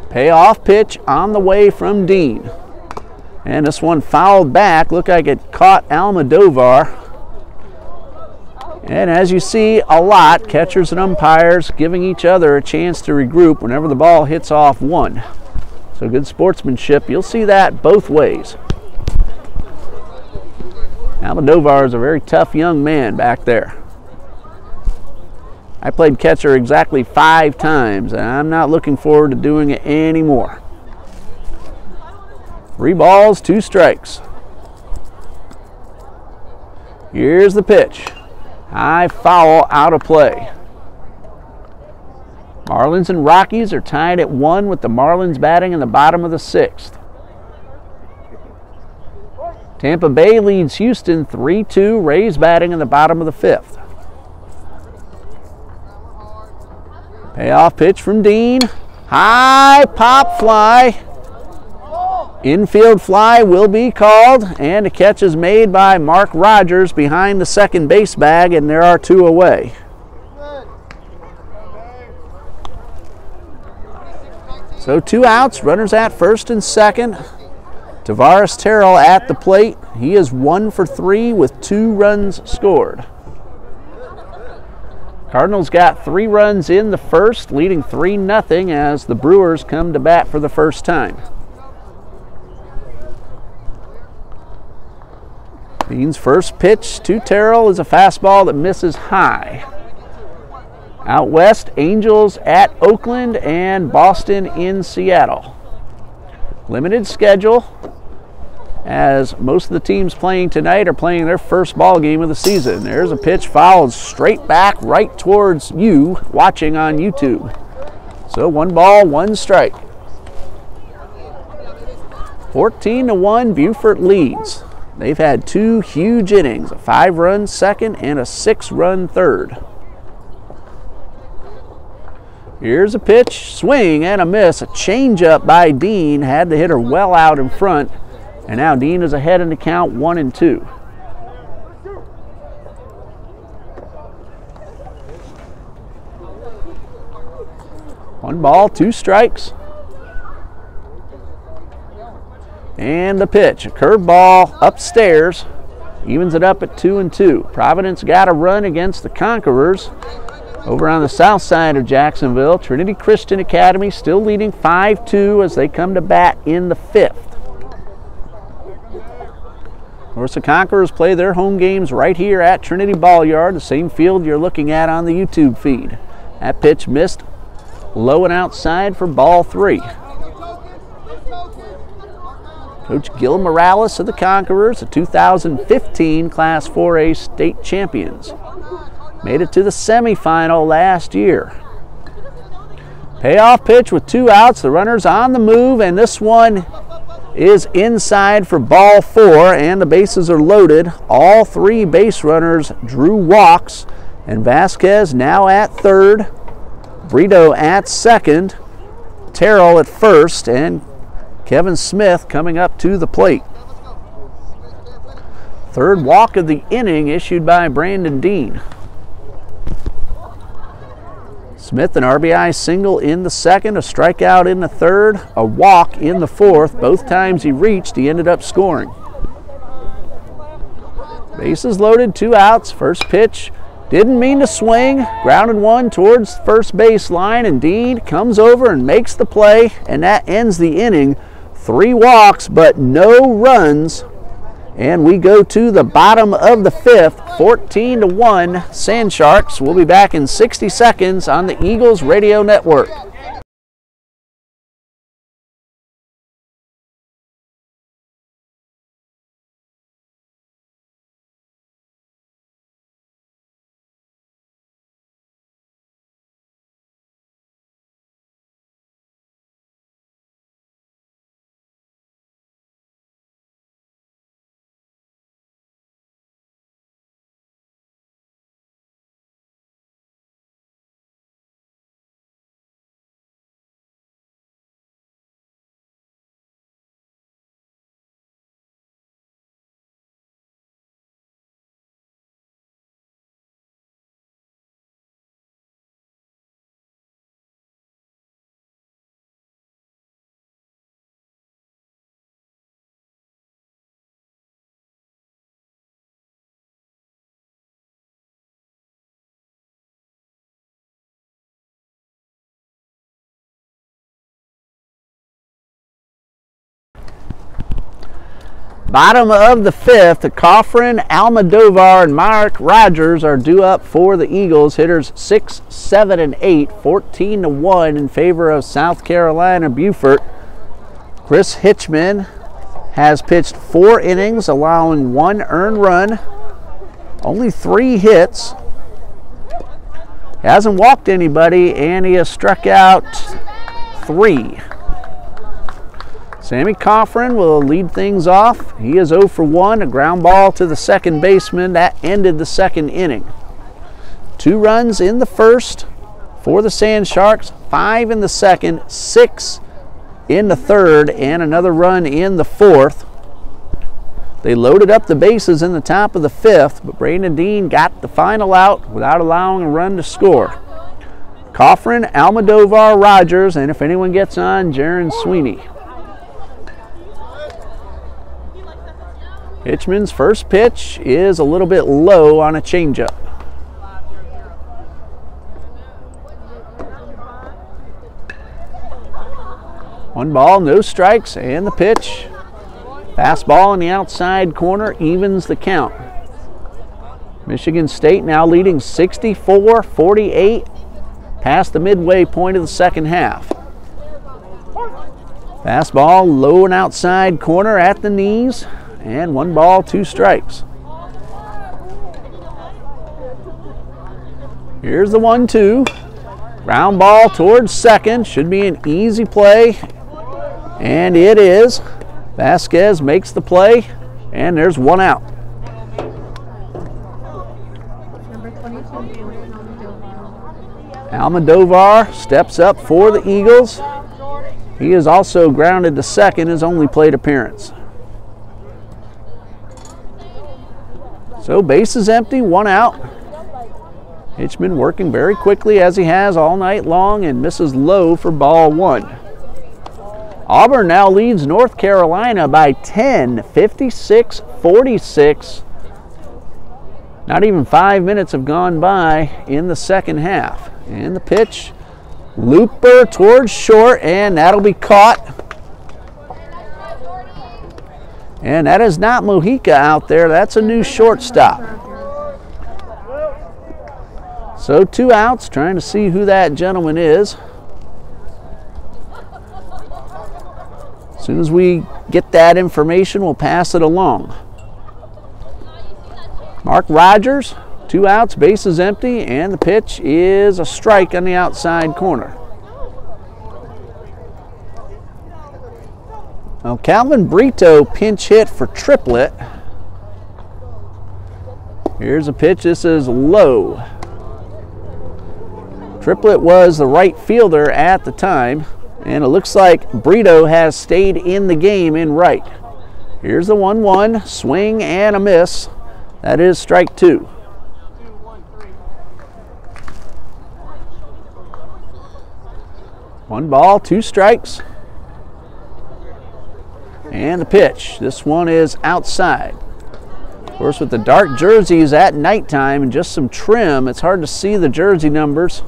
Payoff pitch on the way from Dean. And this one fouled back. Looked like it caught Almodovar. And as you see a lot, catchers and umpires giving each other a chance to regroup whenever the ball hits off one. So good sportsmanship. You'll see that both ways. Almodovar is a very tough young man back there. I played catcher exactly 5 times, and I'm not looking forward to doing it anymore. 3 balls, 2 strikes. Here's the pitch. High foul, out of play. Marlins and Rockies are tied at 1 with the Marlins batting in the bottom of the 6th. Tampa Bay leads Houston 3-2. Rays batting in the bottom of the 5th. Payoff pitch from Dean. High pop fly. Infield fly will be called, and a catch is made by Mark Rogers behind the second base bag, and there are 2 away. So 2 outs, runners at first and second. Tavares Terrell at the plate. He is 1 for 3 with 2 runs scored. Cardinals got 3 runs in the first, leading 3-0 as the Brewers come to bat for the first time. Dean's first pitch to Terrell is a fastball that misses high. Out west, Angels at Oakland and Boston in Seattle. Limited schedule, as most of the teams playing tonight are playing their first ball game of the season. There's a pitch fouled straight back right towards you watching on YouTube. So 1 ball, 1 strike. 14-1, Beaufort leads. They've had 2 huge innings, a 5-run second and a 6-run third. Here's a pitch, swing and a miss. A changeup by Dean, had the hitter well out in front. And now Dean is ahead in the count, 1-2. 1 ball, 2 strikes. And the pitch, a curveball upstairs, evens it up at 2-2. Providence got a run against the Conquerors over on the south side of Jacksonville. Trinity Christian Academy still leading 5-2 as they come to bat in the 5th. Of course, the Conquerors play their home games right here at Trinity Ball Yard, the same field you're looking at on the YouTube feed. That pitch missed low and outside for ball 3. Coach Gil Morales of the Conquerors, the 2015 Class 4A state champions. Made it to the semifinal last year. Payoff pitch with 2 outs, the runner's on the move, and this one is inside for ball 4, and the bases are loaded. All 3 base runners drew walks, and Vasquez now at third, Brito at second, Terrell at first, and Kevin Smith coming up to the plate. 3rd walk of the inning issued by Brandon Dean. Smith, an RBI single in the 2nd, a strikeout in the 3rd, a walk in the 4th. Both times he reached, he ended up scoring. Bases loaded, 2 outs. First pitch, didn't mean to swing. Grounded one towards first base line, and Dean comes over and makes the play, and that ends the inning. 3 walks, but no runs. And we go to the bottom of the 5th, 14-1 Sand Sharks. We'll be back in 60 seconds on the Eagles Radio Network. Bottom of the 5th, Coffrin, Almodovar, and Mark Rogers are due up for the Eagles. Hitters 6, 7, and 8, 14-1 in favor of South Carolina Beaufort. Chris Hitchman has pitched 4 innings, allowing 1 earned run, only 3 hits. He hasn't walked anybody, and he has struck out 3. Sammy Coffrin will lead things off. He is 0 for 1, a ground ball to the second baseman. That ended the second inning. 2 runs in the first for the Sand Sharks, 5 in the second, 6 in the third, and another run in the fourth. They loaded up the bases in the top of the fifth, but Brandon Dean got the final out without allowing a run to score. Coffrin, Almodovar, Rogers, and if anyone gets on, Jaron Sweeney. Hitchman's first pitch is a little bit low on a changeup. One ball, no strikes, and the pitch. Fastball in the outside corner evens the count. Michigan State now leading 64-48 past the midway point of the second half. Fastball low and outside corner at the knees. And 1 ball, 2 strikes. Here's the 1-2. Ground ball towards second. Should be an easy play. And it is. Vasquez makes the play. And there's 1 out. Number 22, Almodovar steps up for the Eagles. He is also grounded to second, his only plate appearance. So base is empty, 1 out. Hitchman working very quickly as he has all night long and misses low for ball 1. Auburn now leads North Carolina by 10, 56-46. Not even 5 minutes have gone by in the second half. And the pitch, looper towards short, and that'll be caught. And that is not Mojica out there. That's a new shortstop. So 2 outs, trying to see who that gentleman is. As soon as we get that information, we'll pass it along. Mark Rogers, 2 outs, base is empty, and the pitch is a strike on the outside corner. Now Calvin Brito pinch hit for Triplett. Here's a pitch, this is low. Triplett was the right fielder at the time, and it looks like Brito has stayed in the game in right. Here's the 1-1, swing and a miss. That is strike 2. One ball, 2 strikes. And the pitch. This one is outside. Of course, with the dark jerseys at nighttime and just some trim, it's hard to see the jersey numbers.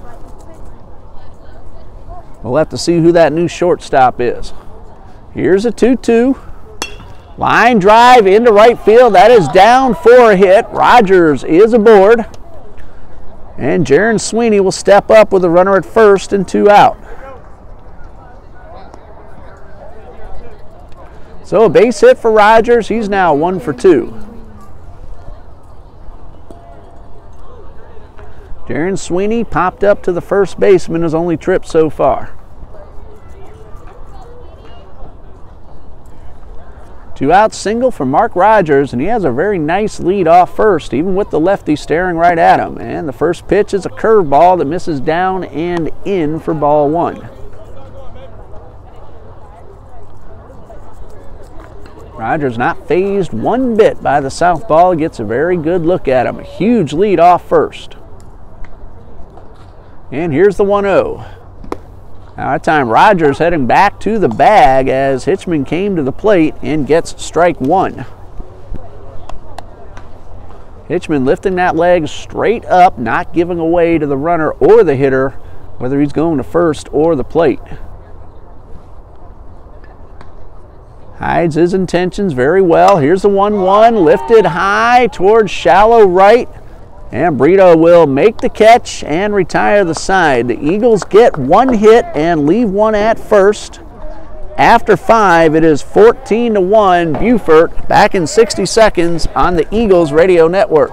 We'll have to see who that new shortstop is. Here's a 2-2. Line drive into right field. That is down for a hit. Rogers is aboard. And Jaron Sweeney will step up with a runner at first and 2 out. So a base hit for Rogers. He's now 1 for 2. Jaron Sweeney popped up to the first baseman, his only trip so far. 2 out single for Mark Rogers, and he has a very nice lead off first, even with the lefty staring right at him. And the first pitch is a curveball that misses down and in for ball 1. Rogers not phased one bit by the southpaw, gets a very good look at him. A huge lead off first. And here's the 1-0. Now that time Rogers heading back to the bag as Hitchman came to the plate and gets strike 1. Hitchman lifting that leg straight up, not giving away to the runner or the hitter, whether he's going to first or the plate. Hides his intentions very well. Here's the 1-1, lifted high towards shallow right. And Brito will make the catch and retire the side. The Eagles get 1 hit and leave 1 at first. After 5, it is 14-1 Beaufort. Back in 60 seconds on the Eagles Radio Network.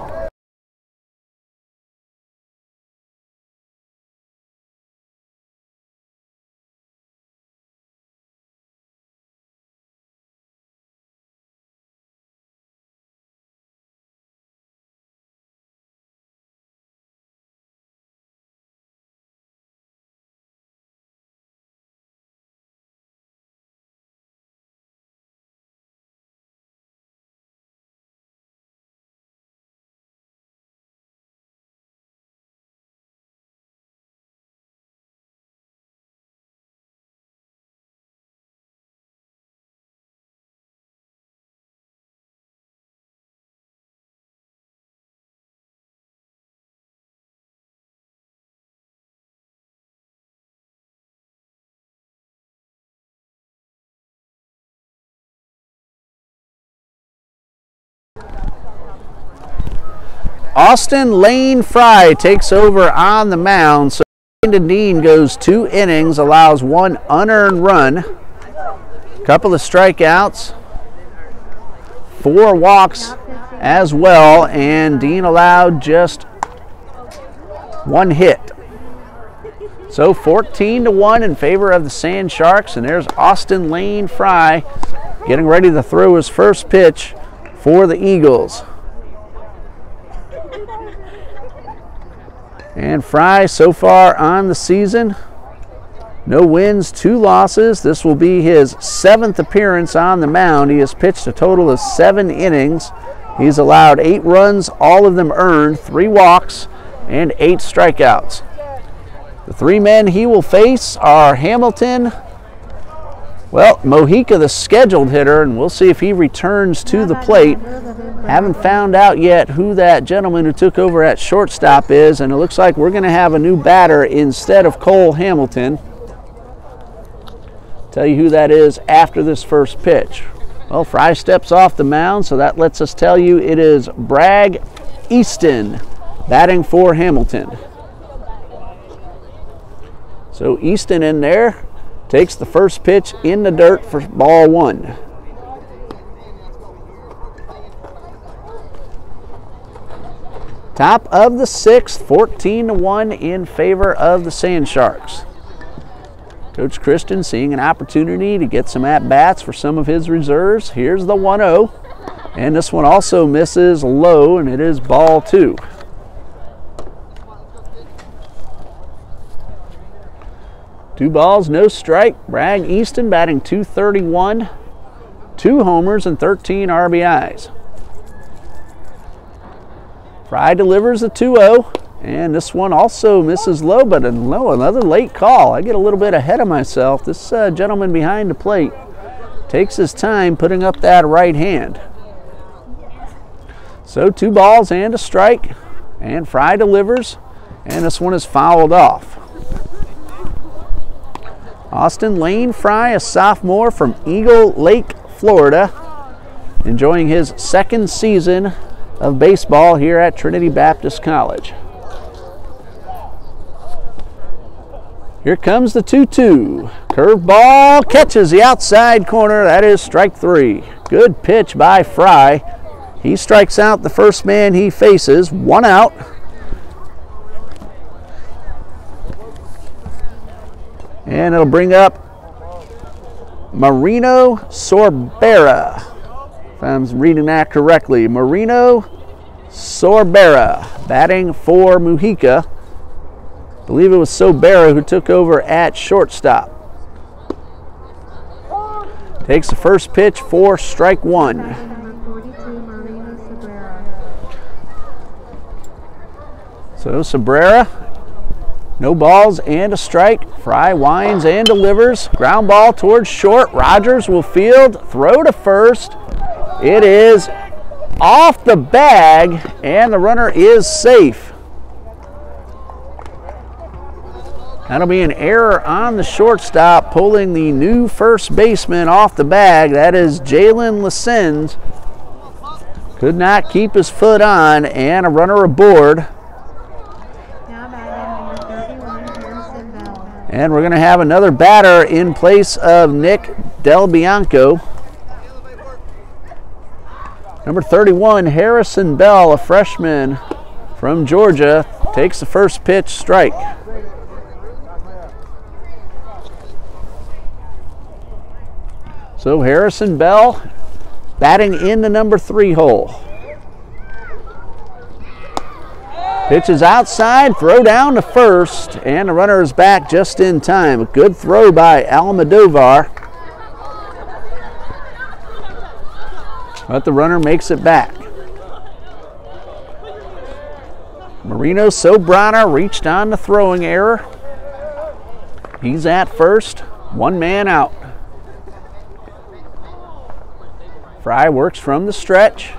Austin Lane Fry takes over on the mound. So Brandon Dean goes 2 innings, allows 1 unearned run, couple of strikeouts, 4 walks as well, and Dean allowed just 1 hit. So 14-1 in favor of the Sand Sharks, and there's Austin Lane Fry getting ready to throw his first pitch for the Eagles. And Fry so far on the season, no wins, 2 losses. This will be his 7th appearance on the mound. He has pitched a total of 7 innings. He's allowed 8 runs, all of them earned, 3 walks, and 8 strikeouts. The 3 men he will face are Hamilton, well, Mojica, the scheduled hitter, and we'll see if he returns to the plate. Haven't found out yet who that gentleman who took over at shortstop is, and it looks like we're going to have a new batter instead of Cole Hamilton. Tell you who that is after this first pitch. Well, Fry steps off the mound, so that lets us tell you it is Bragg Easton batting for Hamilton. So Easton in there takes the first pitch in the dirt for ball 1. Top of the 6th, 14-1 in favor of the Sand Sharks. Coach Christian seeing an opportunity to get some at-bats for some of his reserves. Here's the 1-0, and this one also misses low, and it is ball 2. Two balls, no strike. Bragg Easton batting .231, 2 homers and 13 RBIs. Fry delivers a 2-0, and this one also misses low, but another late call. I get a little bit ahead of myself. This gentleman behind the plate takes his time putting up that right hand. So 2 balls and a strike, and Fry delivers, and this one is fouled off. Austin Lane Fry, a sophomore from Eagle Lake, Florida, enjoying his 2nd season of baseball here at Trinity Baptist College. Here comes the 2-2. Curveball catches the outside corner. That is strike 3. Good pitch by Fry. He strikes out the first man he faces. 1 out. And it'll bring up Marino Sorbera, if I'm reading that correctly. Marino Sorbera batting for Mojica. I believe it was Sobera who took over at shortstop. Takes the first pitch for strike 1. So Sobrera, no balls and a strike. Fry winds and delivers. Ground ball towards short. Rogers will field. Throw to first. It is off the bag, and the runner is safe. That'll be an error on the shortstop, pulling the new first baseman off the bag. That is Jalen Lesens. Could not keep his foot on, and a runner aboard. And we're going to have another batter in place of Nick Del Bianco. Number 31, Harrison Bell, a freshman from Georgia, takes the first pitch, strike. So Harrison Bell batting in the number 3 hole. Pitch is outside, throw down to first, and the runner is back just in time. A good throw by Almodovar. But the runner makes it back. Marino Sobrana reached on the throwing error. He's at first, 1 man out. Fry works from the stretch.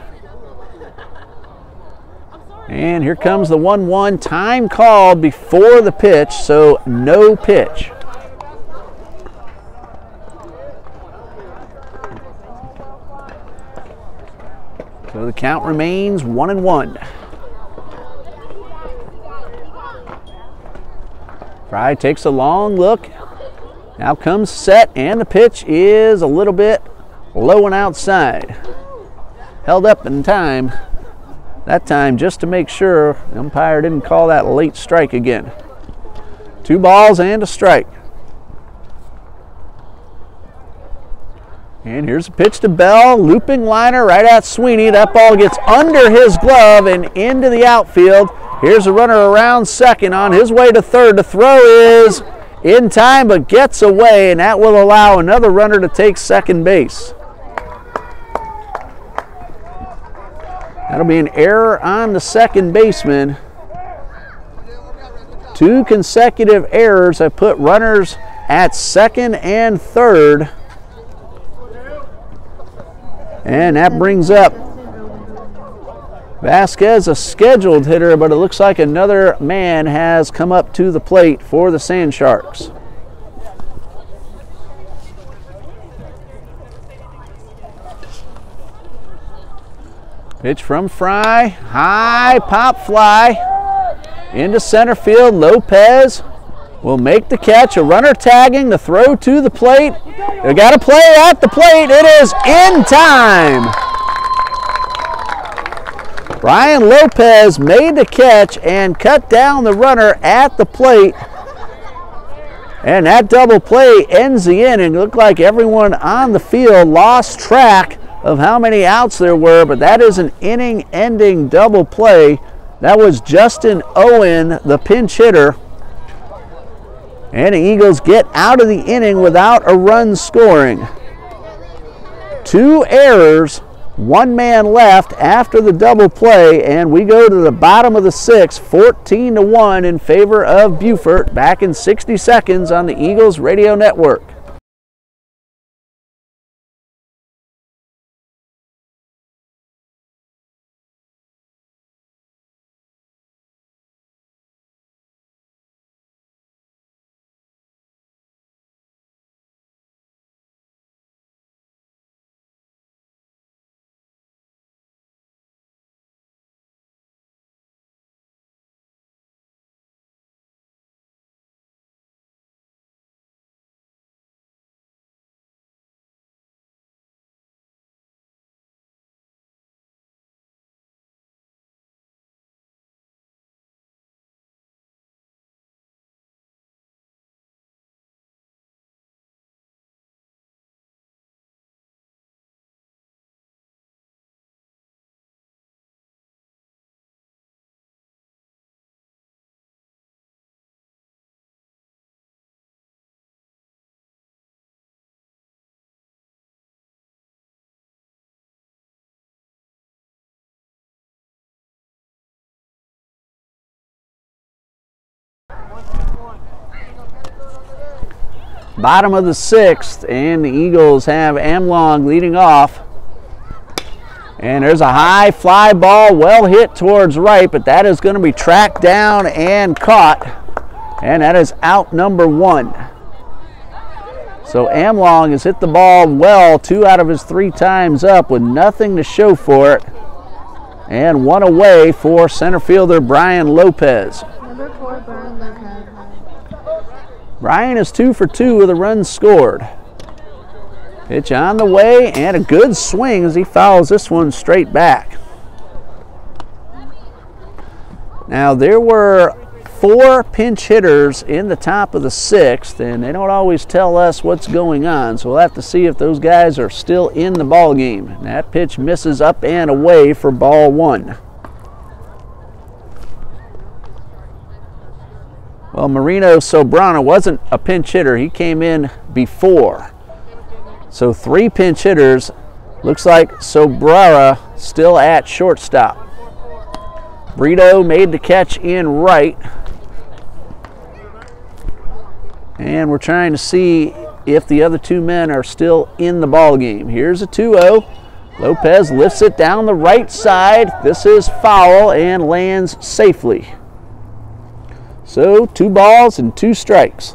And here comes the 1-1. Time called before the pitch, so no pitch. So the count remains 1-1. Fry takes a long look. Now comes set, and the pitch is a little bit low and outside. Held up in time. That time just to make sure the umpire didn't call that late strike again. 2 balls and a strike. And here's a pitch to Bell, looping liner right at Sweeney. That ball gets under his glove and into the outfield. Here's a runner around second on his way to third. The throw is in time but gets away, and that will allow another runner to take second base. That'll be an error on the second baseman. 2 consecutive errors have put runners at second and third. And that brings up Vasquez, a scheduled hitter, but it looks like another man has come up to the plate for the Sand Sharks. Pitch from Fry, high pop fly into center field. Lopez will make the catch. A runner tagging, the throw to the plate. They got a play at the plate. It is in time. Brian Lopez made the catch and cut down the runner at the plate. And that double play ends the inning. It looked like everyone on the field lost track of how many outs there were, but that is an inning-ending double play. That was Justin Owen, the pinch hitter. And the Eagles get out of the inning without a run scoring. 2 errors, 1 man left after the double play, and we go to the bottom of the 6th, 14-1 in favor of Beaufort. Back in 60 seconds on the Eagles Radio Network. Bottom of the 6th, and the Eagles have Amlong leading off. And there's a high fly ball, well hit towards right, but that is going to be tracked down and caught. And that is out number 1. So Amlong has hit the ball well 2 out of his 3 times up with nothing to show for it. And 1 away for center fielder Brian Lopez. Number 4, Brian Lopez. Brian is 2 for 2 with a run scored. Pitch on the way, and a good swing as he fouls this one straight back. Now there were 4 pinch hitters in the top of the 6th, and they don't always tell us what's going on, so we'll have to see if those guys are still in the ball game. That pitch misses up and away for ball 1. Well, Marino Sobrano wasn't a pinch hitter. He came in before. So 3 pinch hitters. Looks like Sobrara still at shortstop. Brito made the catch in right. And we're trying to see if the other 2 men are still in the ball game. Here's a 2-0. Lopez lifts it down the right side. This is foul and lands safely. So 2 balls and 2 strikes.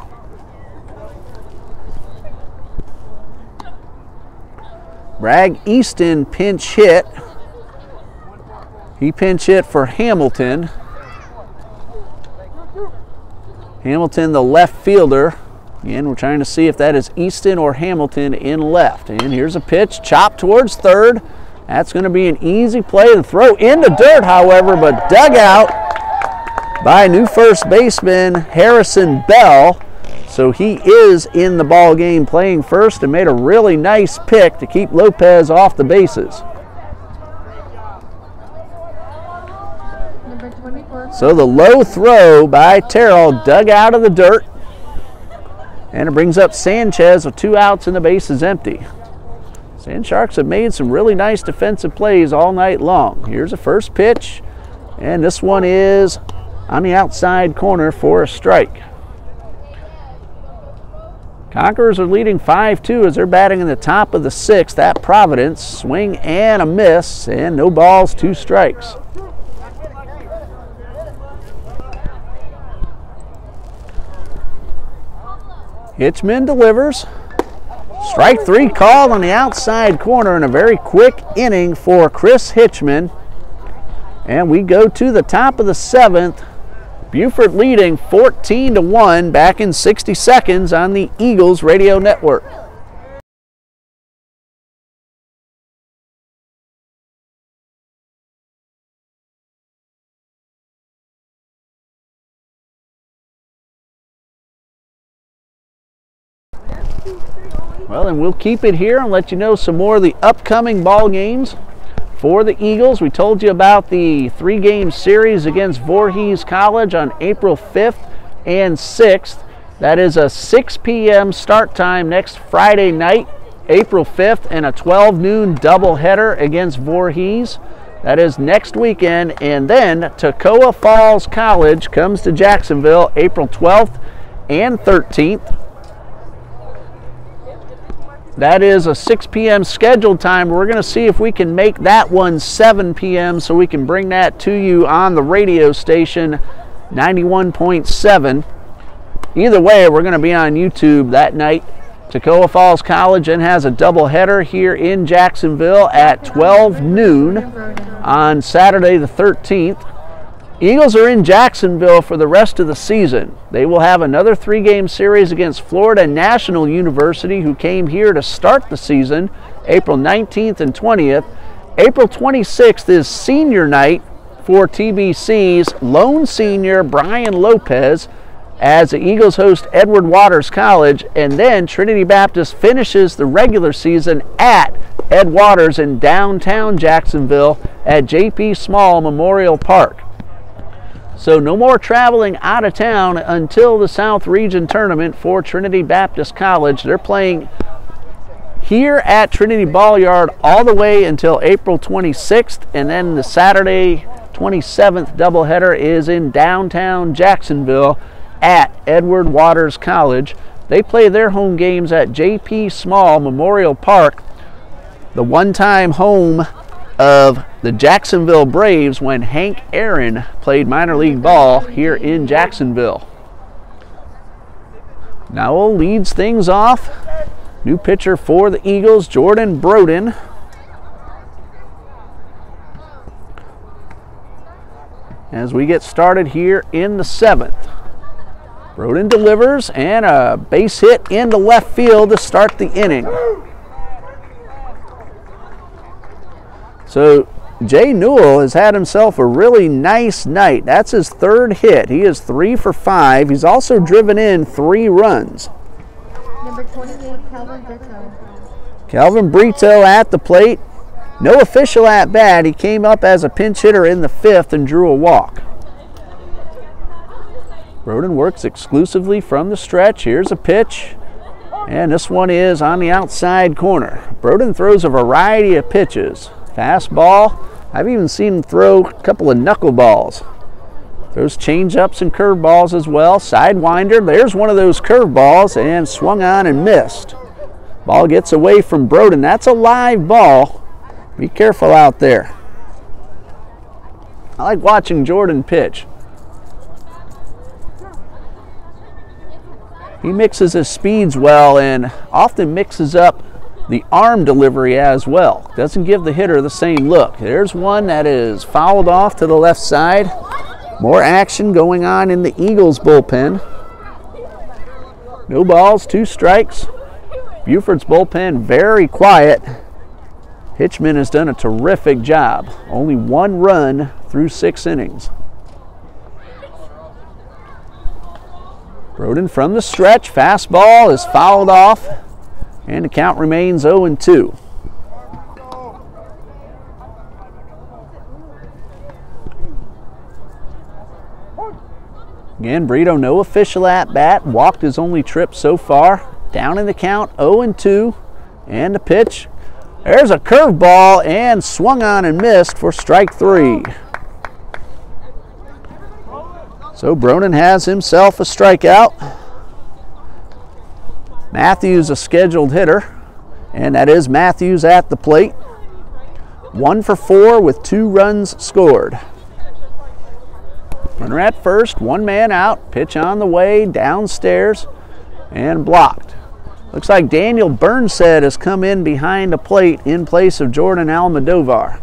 Bragg Easton pinch hit. He pinch hit for Hamilton. Hamilton, the left fielder. Again, we're trying to see if that is Easton or Hamilton in left. And here's a pitch, chopped towards third. That's going to be an easy play to throw into dirt, however, but dug out by new first baseman Harrison Bell. So he is in the ball game playing first and made a really nice pick to keep Lopez off the bases. Number 24. So the low throw by Terrell dug out of the dirt. And it brings up Sanchez with 2 outs and the base is empty. Sand Sharks have made some really nice defensive plays all night long. Here's a first pitch, and this one is on the outside corner for a strike. Conquerors are leading 5-2 as they're batting in the top of the 6th at Providence. Swing and a miss, and no balls, 2 strikes. Hitchman delivers. Strike 3 called on the outside corner in a very quick inning for Chris Hitchman. And we go to the top of the 7th. Beaufort leading 14-1 back in 60 seconds on the Eagles Radio Network. Well, and we'll keep it here and let you know some more of the upcoming ball games for the Eagles. We told you about the 3-game series against Voorhees College on April 5th and 6th. That is a 6 p.m. start time next Friday night, April 5th, and a 12 noon doubleheader against Voorhees. That is next weekend. And then Toccoa Falls College comes to Jacksonville April 12th and 13th. That is a 6 p.m. scheduled time. We're going to see if we can make that one 7 p.m. so we can bring that to you on the radio station 91.7. Either way, we're going to be on YouTube that night. Toccoa Falls College then has a doubleheader here in Jacksonville at 12 noon on Saturday the 13th. Eagles are in Jacksonville for the rest of the season. They will have another 3-game series against Florida National University, who came here to start the season, April 19th and 20th. April 26th is senior night for TBC's lone senior Brian Lopez as the Eagles host Edward Waters College, and then Trinity Baptist finishes the regular season at Ed Waters in downtown Jacksonville at J.P. Small Memorial Park. So no more traveling out of town until the South Region Tournament for Trinity Baptist College. They're playing here at Trinity Ball Yard all the way until April 26th, and then the Saturday 27th doubleheader is in downtown Jacksonville at Edward Waters College. They play their home games at J.P. Small Memorial Park, the one-time home of the Jacksonville Braves when Hank Aaron played minor league ball here in Jacksonville. Now leads things off. New pitcher for the Eagles, Jordan Broden. As we get started here in the 7th. Broden delivers and a base hit into left field to start the inning. So Jay Newell has had himself a really nice night. That's his 3rd hit. He is 3 for 5. He's also driven in 3 runs. Number 28, Calvin Brito. Calvin Brito at the plate. No official at bat. He came up as a pinch hitter in the 5th and drew a walk. Broden works exclusively from the stretch. Here's a pitch. And this one is on the outside corner. Broden throws a variety of pitches. Fastball. I've even seen him throw a couple of knuckleballs. Throws change-ups and curveballs as well. Sidewinder. There's one of those curveballs and swung on and missed. Ball gets away from Broden. That's a live ball. Be careful out there. I like watching Jordan pitch. He mixes his speeds well and often mixes up the arm delivery as well. Doesn't give the hitter the same look. There's one that is fouled off to the left side. More action going on in the Eagles bullpen. No balls, 2 strikes. Beaufort's bullpen very quiet. Hitchman has done a terrific job. Only 1 run through 6 innings. Broden from the stretch. Fastball is fouled off, and the count remains 0-2. Again, Brito, no official at-bat. Walked his only trip so far. Down in the count, 0-2. And the pitch. There's a curveball and swung on and missed for strike 3. So Broden has himself a strikeout. Matthews a scheduled hitter, and that is Matthews at the plate. 1 for 4 with 2 runs scored. Runner at first, 1 man out, pitch on the way, downstairs, and blocked. Looks like Daniel Burnstead has come in behind the plate in place of Jordan Almodovar.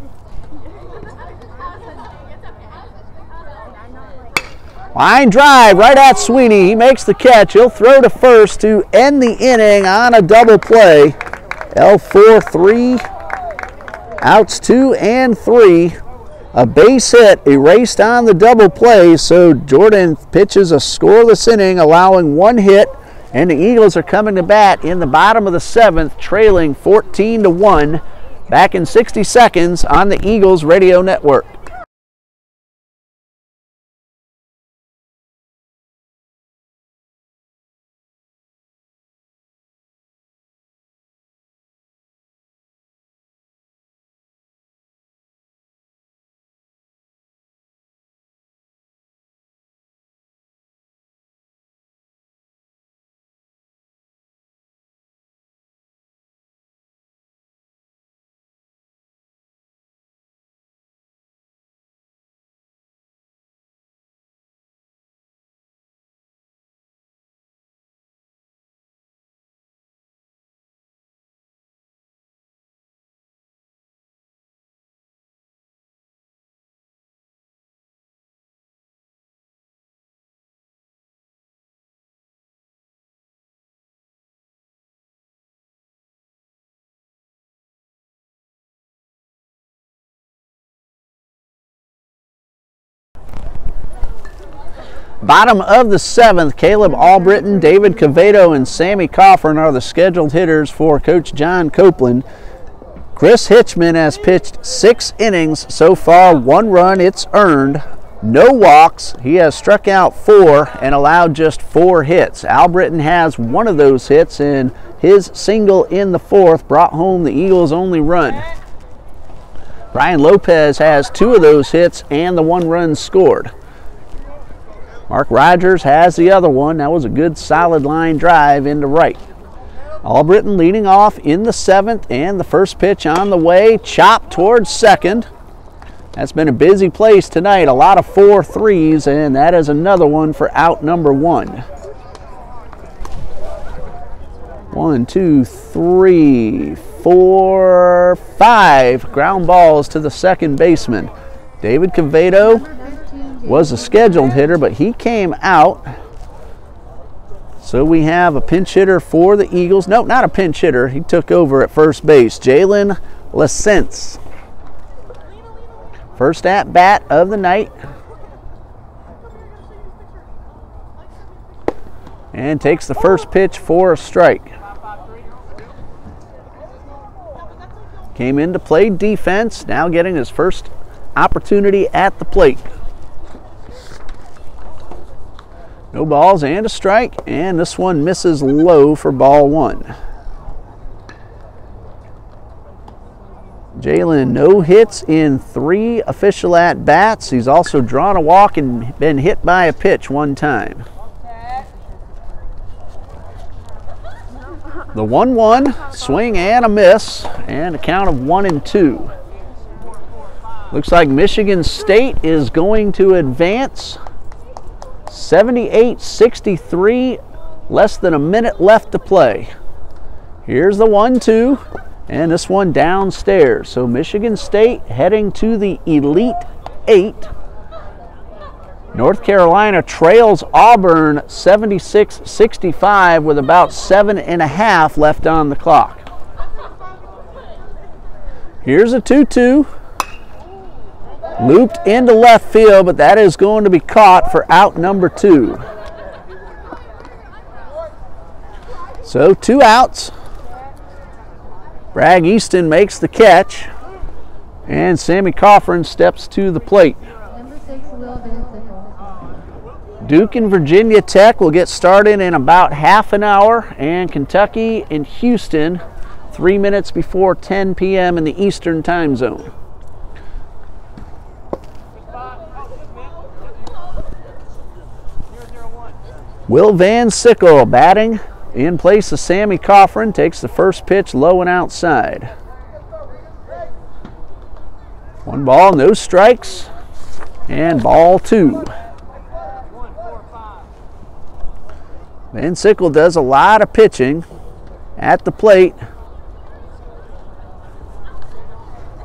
Line drive right at Sweeney. He makes the catch. He'll throw to first to end the inning on a double play. L4-3. Outs 2 and 3. A base hit erased on the double play, so Jordan pitches a scoreless inning, allowing 1 hit, and the Eagles are coming to bat in the bottom of the 7th, trailing 14-1. Back in 60 seconds on the Eagles Radio Network. Bottom of the 7th, Caleb Albritton, David Cavedo, and Sammy Coffin are the scheduled hitters for Coach John Copeland. Chris Hitchman has pitched 6 innings so far, 1 run, it's earned, no walks. He has struck out 4 and allowed just 4 hits. Albritton has 1 of those hits, and his single in the 4th brought home the Eagles' only run. Brian Lopez has 2 of those hits and the 1 run scored. Mark Rogers has the other one. That was a good solid line drive into right. Albritton leading off in the 7th, and the first pitch on the way, chopped towards second. That's been a busy place tonight, a lot of 4-3s, and that is another one for out number 1. 1, 2, 3, 4, 5 ground balls to the second baseman. David Cavedo was a scheduled hitter, but he came out. So we have a pinch hitter for the Eagles. No, not a pinch hitter. He took over at first base. Jalen Lesence. First at bat of the night. And takes the first pitch for a strike. Came in to play defense, now getting his first opportunity at the plate. No balls and a strike, and this one misses low for ball 1. Jalen, no hits in 3 official at-bats. He's also drawn a walk and been hit by a pitch 1 time. The 1-1, swing and a miss, and a count of 1-2. Looks like Michigan State is going to advance. 78-63, less than a minute left to play. Here's the 1-2, and this one downstairs. So Michigan State heading to the Elite 8. North Carolina trails Auburn 76-65 with about 7.5 left on the clock. Here's a 2-2. Looped into left field, but that is going to be caught for out number 2. So 2 outs. Bragg Easton makes the catch, and Sammy Coffrin steps to the plate. Number 6, Will Van Sickle. Duke and Virginia Tech will get started in about half an hour, and Kentucky and Houston 3 minutes before 10 p.m. in the Eastern time zone. Will Van Sickle batting in place of Sammy Coffrin, takes the first pitch low and outside. 1 ball, no strikes, and ball 2. Van Sickle does a lot of pitching at the plate.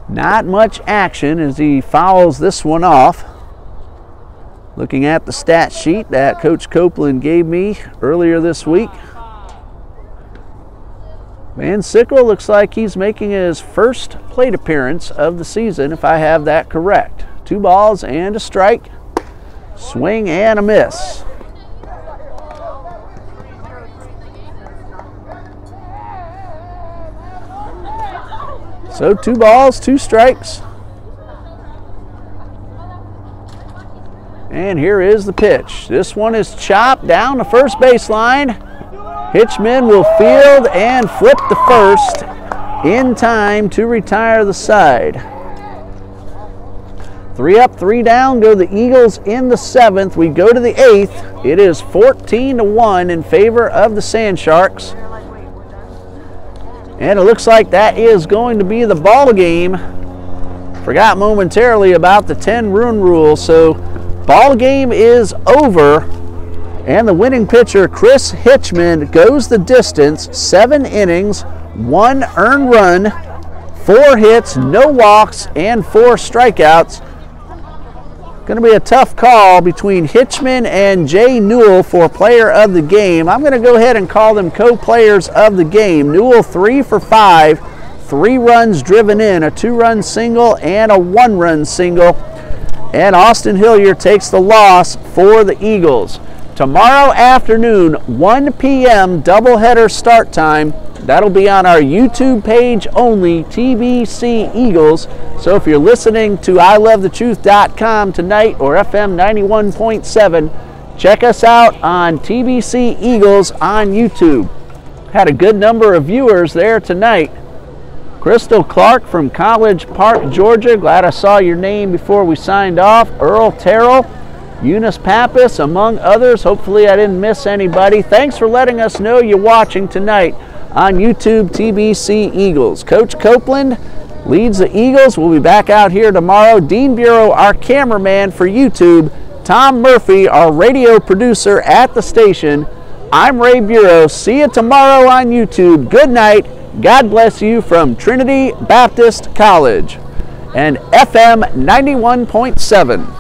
Not much action as he fouls this one off. Looking at the stat sheet that Coach Copeland gave me earlier this week, Van Sickle looks like he's making his first plate appearance of the season, if I have that correct. 2 balls and a strike. Swing and a miss. So 2 balls, 2 strikes. And here is the pitch. This one is chopped down the first baseline. Hitchman will field and flip the first in time to retire the side. 3 up, 3 down, go the Eagles in the 7th. We go to the 8th. It is 14-1 in favor of the Sand Sharks. And it looks like that is going to be the ball game. Forgot momentarily about the 10-run rule, so ball game is over. And the winning pitcher, Chris Hitchman, goes the distance. 7 innings, 1 earned run, 4 hits, no walks, and 4 strikeouts. Going to be a tough call between Hitchman and Jay Newell for player of the game. I'm going to go ahead and call them co-players of the game. Newell 3 for 5, 3 runs driven in, a 2-run single and a 1-run single. And Austin Hillier takes the loss for the Eagles. Tomorrow afternoon, 1 p.m. doubleheader start time. That'll be on our YouTube page only, TBC Eagles. So if you're listening to ilovethetruth.com tonight or FM 91.7, check us out on TBC Eagles on YouTube. Had a good number of viewers there tonight. Crystal Clark from College Park, Georgia. Glad I saw your name before we signed off. Earl Terrell, Eunice Pappas, among others. Hopefully I didn't miss anybody. Thanks for letting us know you're watching tonight on YouTube TBC Eagles. Coach Copeland leads the Eagles. We'll be back out here tomorrow. Dean Bureau, our cameraman for YouTube. Tom Murphy, our radio producer at the station. I'm Ray Bureau. See you tomorrow on YouTube. Good night. God bless you from Trinity Baptist College and FM 91.7.